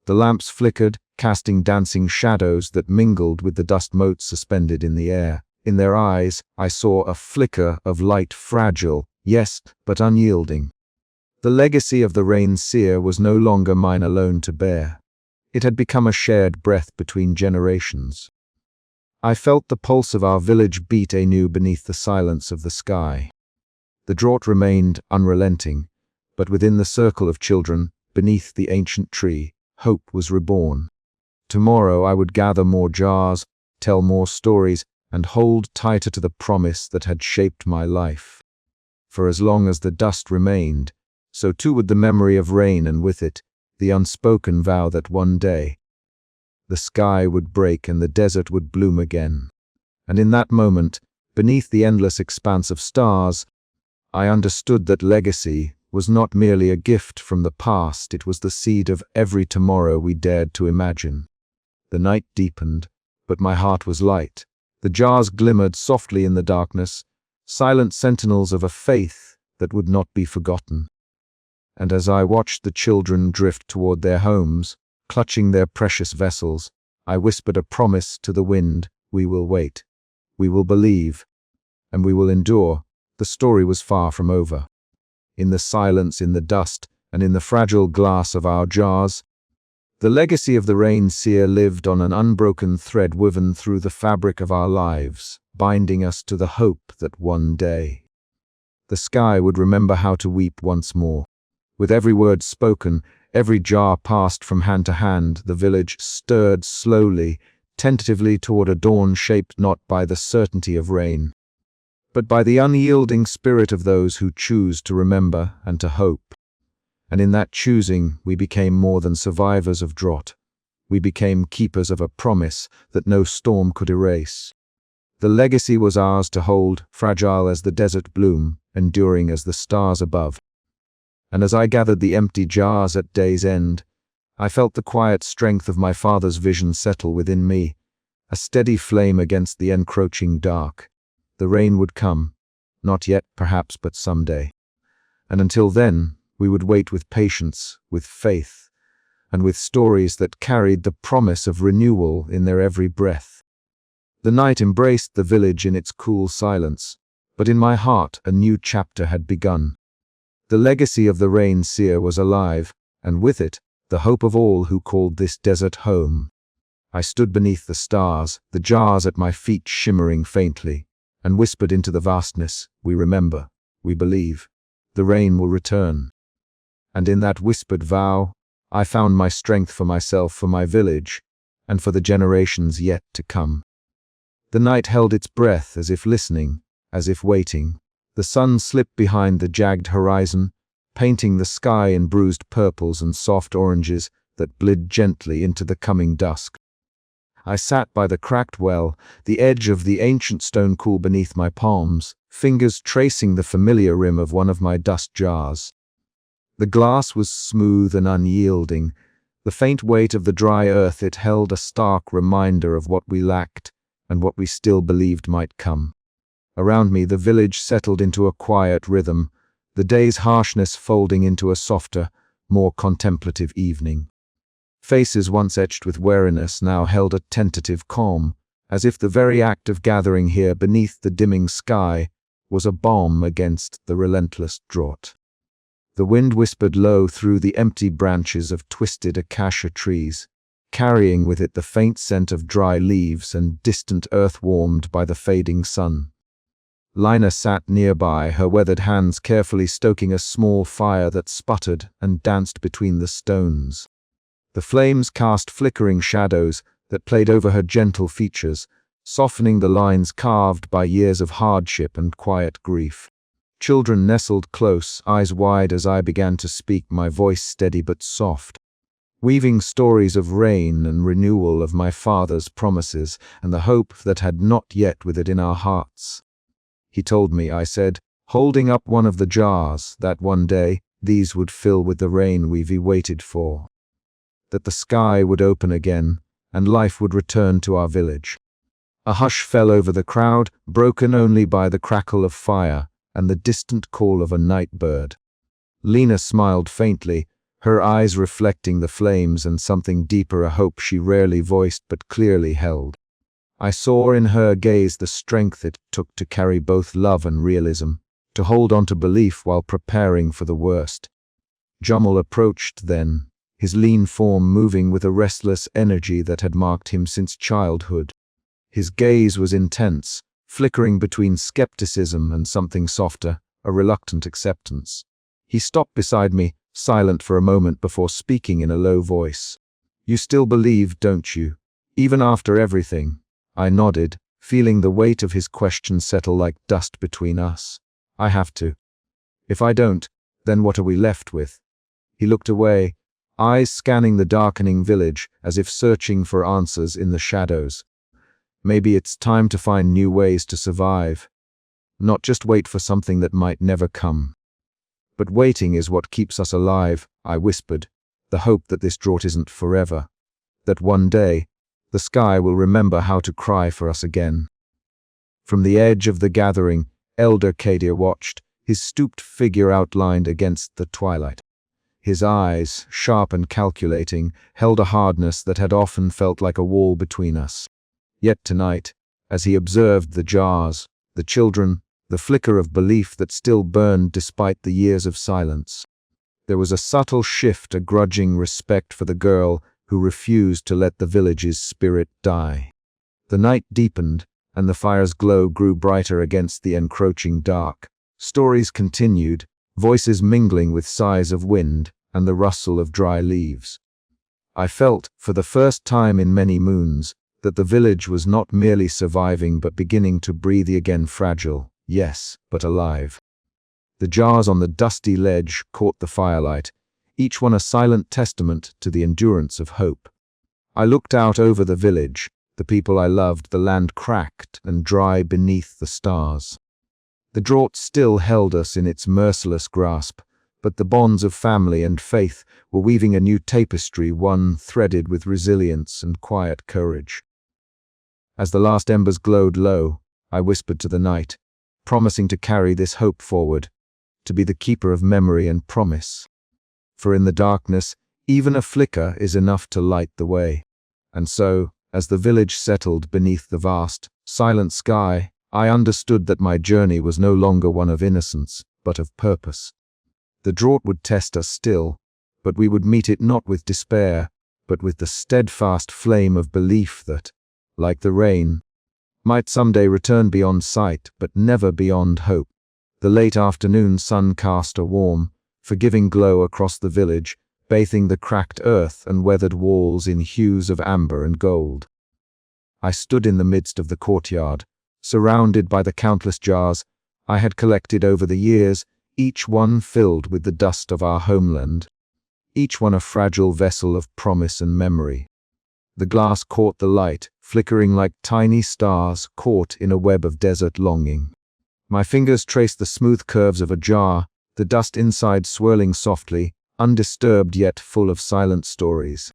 The lamps flickered, casting dancing shadows that mingled with the dust motes suspended in the air. In their eyes, I saw a flicker of light, fragile, yes, but unyielding. The legacy of the rain seer was no longer mine alone to bear. It had become a shared breath between generations. I felt the pulse of our village beat anew beneath the silence of the sky. The drought remained unrelenting, but within the circle of children, beneath the ancient tree, hope was reborn. Tomorrow I would gather more jars, tell more stories, and hold tighter to the promise that had shaped my life. For as long as the dust remained, so too would the memory of rain, and with it, the unspoken vow that one day, the sky would break and the desert would bloom again. And in that moment, beneath the endless expanse of stars, I understood that legacy was not merely a gift from the past, it was the seed of every tomorrow we dared to imagine. The night deepened, but my heart was light. The jars glimmered softly in the darkness, silent sentinels of a faith that would not be forgotten. And as I watched the children drift toward their homes, clutching their precious vessels, I whispered a promise to the wind: we will wait, we will believe, and we will endure. The story was far from over. In the silence, in the dust, and in the fragile glass of our jars, the legacy of the rain seer lived on an unbroken thread woven through the fabric of our lives, binding us to the hope that one day the sky would remember how to weep once more. With every word spoken, every jar passed from hand to hand, the village stirred slowly, tentatively toward a dawn shaped not by the certainty of rain, but by the unyielding spirit of those who choose to remember and to hope. And in that choosing, we became more than survivors of drought. We became keepers of a promise that no storm could erase. The legacy was ours to hold, fragile as the desert bloom, enduring as the stars above. And as I gathered the empty jars at day's end, I felt the quiet strength of my father's vision settle within me, a steady flame against the encroaching dark. The rain would come, not yet perhaps, but someday. And until then, we would wait with patience, with faith, and with stories that carried the promise of renewal in their every breath. The night embraced the village in its cool silence, but in my heart a new chapter had begun. The legacy of the rain seer was alive, and with it, the hope of all who called this desert home. I stood beneath the stars, the jars at my feet shimmering faintly, and whispered into the vastness: we remember, we believe, the rain will return. And in that whispered vow, I found my strength for myself, for my village, and for the generations yet to come. The night held its breath, as if listening, as if waiting. The sun slipped behind the jagged horizon, painting the sky in bruised purples and soft oranges that bled gently into the coming dusk. I sat by the cracked well, the edge of the ancient stone cool beneath my palms, fingers tracing the familiar rim of one of my dust jars. The glass was smooth and unyielding. The faint weight of the dry earth it held a stark reminder of what we lacked and what we still believed might come. Around me the village settled into a quiet rhythm, the day's harshness folding into a softer, more contemplative evening. Faces once etched with wariness now held a tentative calm, as if the very act of gathering here beneath the dimming sky was a balm against the relentless drought. The wind whispered low through the empty branches of twisted acacia trees, carrying with it the faint scent of dry leaves and distant earth warmed by the fading sun. Lina sat nearby, her weathered hands carefully stoking a small fire that sputtered and danced between the stones. The flames cast flickering shadows that played over her gentle features, softening the lines carved by years of hardship and quiet grief. Children nestled close, eyes wide as I began to speak, my voice steady but soft, weaving stories of rain and renewal, of my father's promises and the hope that had not yet with it in our hearts. He told me, I said, holding up one of the jars, that one day these would fill with the rain we've waited for. That the sky would open again, and life would return to our village. A hush fell over the crowd, broken only by the crackle of fire and the distant call of a night bird. Lena smiled faintly, her eyes reflecting the flames and something deeper, a hope she rarely voiced but clearly held. I saw in her gaze the strength it took to carry both love and realism, to hold on to belief while preparing for the worst. Jamal approached then, his lean form moving with a restless energy that had marked him since childhood. His gaze was intense, flickering between skepticism and something softer, a reluctant acceptance. He stopped beside me, silent for a moment before speaking in a low voice. "You still believe, don't you? Even after everything?" I nodded, feeling the weight of his question settle like dust between us. "I have to. If I don't, then what are we left with?" He looked away, eyes scanning the darkening village as if searching for answers in the shadows. "Maybe it's time to find new ways to survive. Not just wait for something that might never come. But waiting is what keeps us alive," I whispered, "the hope that this drought isn't forever. That one day, the sky will remember how to cry for us again." From the edge of the gathering, Elder Kadir watched, his stooped figure outlined against the twilight. His eyes, sharp and calculating, held a hardness that had often felt like a wall between us. Yet tonight, as he observed the jars, the children, the flicker of belief that still burned despite the years of silence, there was a subtle shift, a grudging respect for the girl who refused to let the village's spirit die. The night deepened, and the fire's glow grew brighter against the encroaching dark. Stories continued, voices mingling with sighs of wind and the rustle of dry leaves. I felt, for the first time in many moons, that the village was not merely surviving but beginning to breathe again, fragile, yes, but alive. The jars on the dusty ledge caught the firelight, each one a silent testament to the endurance of hope. I looked out over the village, the people I loved, the land cracked and dry beneath the stars. The drought still held us in its merciless grasp, but the bonds of family and faith were weaving a new tapestry, one threaded with resilience and quiet courage. As the last embers glowed low, I whispered to the night, promising to carry this hope forward, to be the keeper of memory and promise. For in the darkness, even a flicker is enough to light the way. And so, as the village settled beneath the vast, silent sky, I understood that my journey was no longer one of innocence, but of purpose. The drought would test us still, but we would meet it not with despair, but with the steadfast flame of belief that, like the rain, might someday return beyond sight, but never beyond hope. The late afternoon sun cast a warm, forgiving glow across the village, bathing the cracked earth and weathered walls in hues of amber and gold. I stood in the midst of the courtyard, surrounded by the countless jars I had collected over the years, each one filled with the dust of our homeland, each one a fragile vessel of promise and memory. The glass caught the light, flickering like tiny stars caught in a web of desert longing. My fingers traced the smooth curves of a jar, the dust inside swirling softly, undisturbed yet full of silent stories.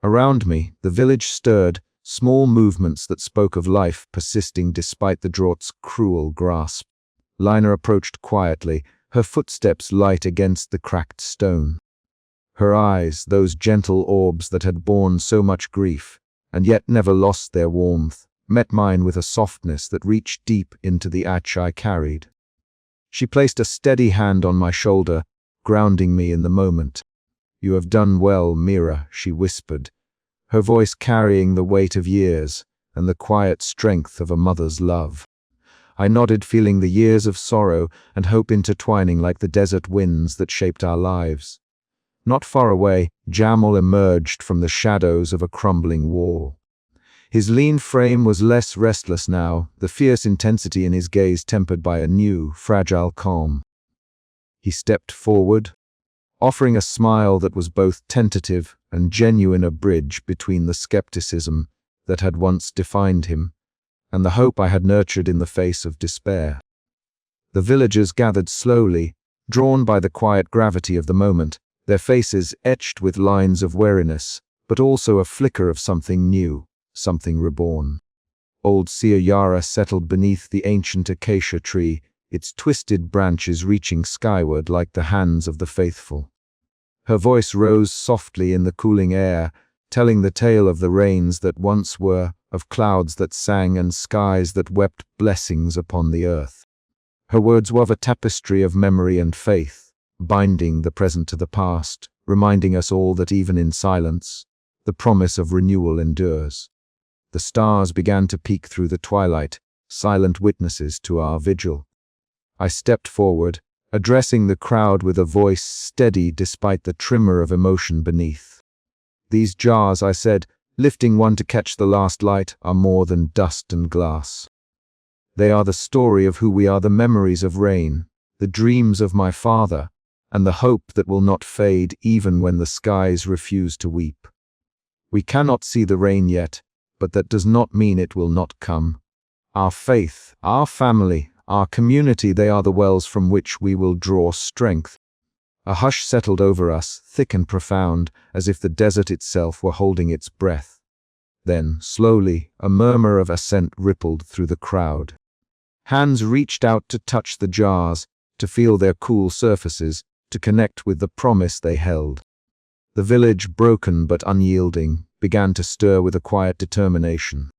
Around me, the village stirred, small movements that spoke of life persisting despite the drought's cruel grasp. Lina approached quietly, her footsteps light against the cracked stone. Her eyes, those gentle orbs that had borne so much grief, and yet never lost their warmth, met mine with a softness that reached deep into the ache I carried. She placed a steady hand on my shoulder, grounding me in the moment. "You have done well, Mira," she whispered, her voice carrying the weight of years and the quiet strength of a mother's love. I nodded, feeling the years of sorrow and hope intertwining like the desert winds that shaped our lives. Not far away, Jamal emerged from the shadows of a crumbling wall. His lean frame was less restless now, the fierce intensity in his gaze tempered by a new, fragile calm. He stepped forward, offering a smile that was both tentative and genuine, a bridge between the skepticism that had once defined him and the hope I had nurtured in the face of despair. The villagers gathered slowly, drawn by the quiet gravity of the moment, their faces etched with lines of weariness, but also a flicker of something new, something reborn. Old Seer Yara settled beneath the ancient acacia tree, its twisted branches reaching skyward like the hands of the faithful. Her voice rose softly in the cooling air, telling the tale of the rains that once were, of clouds that sang and skies that wept blessings upon the earth. Her words wove a tapestry of memory and faith, binding the present to the past, reminding us all that even in silence, the promise of renewal endures. The stars began to peek through the twilight, silent witnesses to our vigil. I stepped forward, addressing the crowd with a voice steady despite the tremor of emotion beneath. "These jars," I said, lifting one to catch the last light, "are more than dust and glass. They are the story of who we are, the memories of rain, the dreams of my father, and the hope that will not fade even when the skies refuse to weep. We cannot see the rain yet, but that does not mean it will not come. Our faith, our family, our community, they are the wells from which we will draw strength." A hush settled over us, thick and profound, as if the desert itself were holding its breath. Then, slowly, a murmur of assent rippled through the crowd. Hands reached out to touch the jars, to feel their cool surfaces, to connect with the promise they held. The village, broken but unyielding, began to stir with a quiet determination.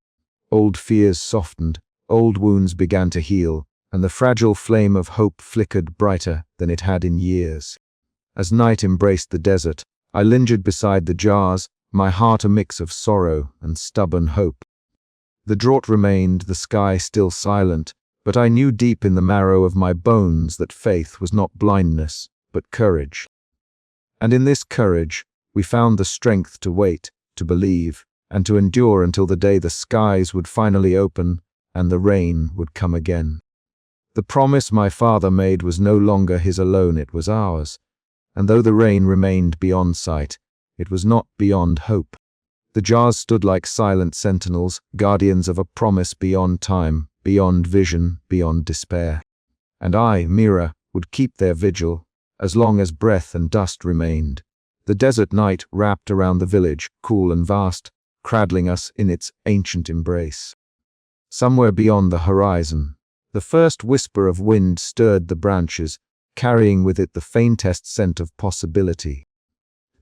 Old fears softened, old wounds began to heal, and the fragile flame of hope flickered brighter than it had in years. As night embraced the desert, I lingered beside the jars, my heart a mix of sorrow and stubborn hope. The drought remained, the sky still silent, but I knew deep in the marrow of my bones that faith was not blindness, but courage. And in this courage, we found the strength to wait, to believe, and to endure until the day the skies would finally open and the rain would come again. The promise my father made was no longer his alone, it was ours. And though the rain remained beyond sight, it was not beyond hope. The jars stood like silent sentinels, guardians of a promise beyond time, beyond vision, beyond despair. And I, Mira, would keep their vigil, as long as breath and dust remained. The desert night wrapped around the village, cool and vast, cradling us in its ancient embrace. Somewhere beyond the horizon, the first whisper of wind stirred the branches, carrying with it the faintest scent of possibility.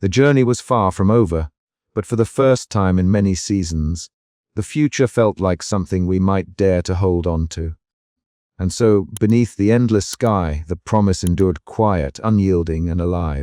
The journey was far from over, but for the first time in many seasons, the future felt like something we might dare to hold on to. And so, beneath the endless sky, the promise endured quiet, unyielding, and alive.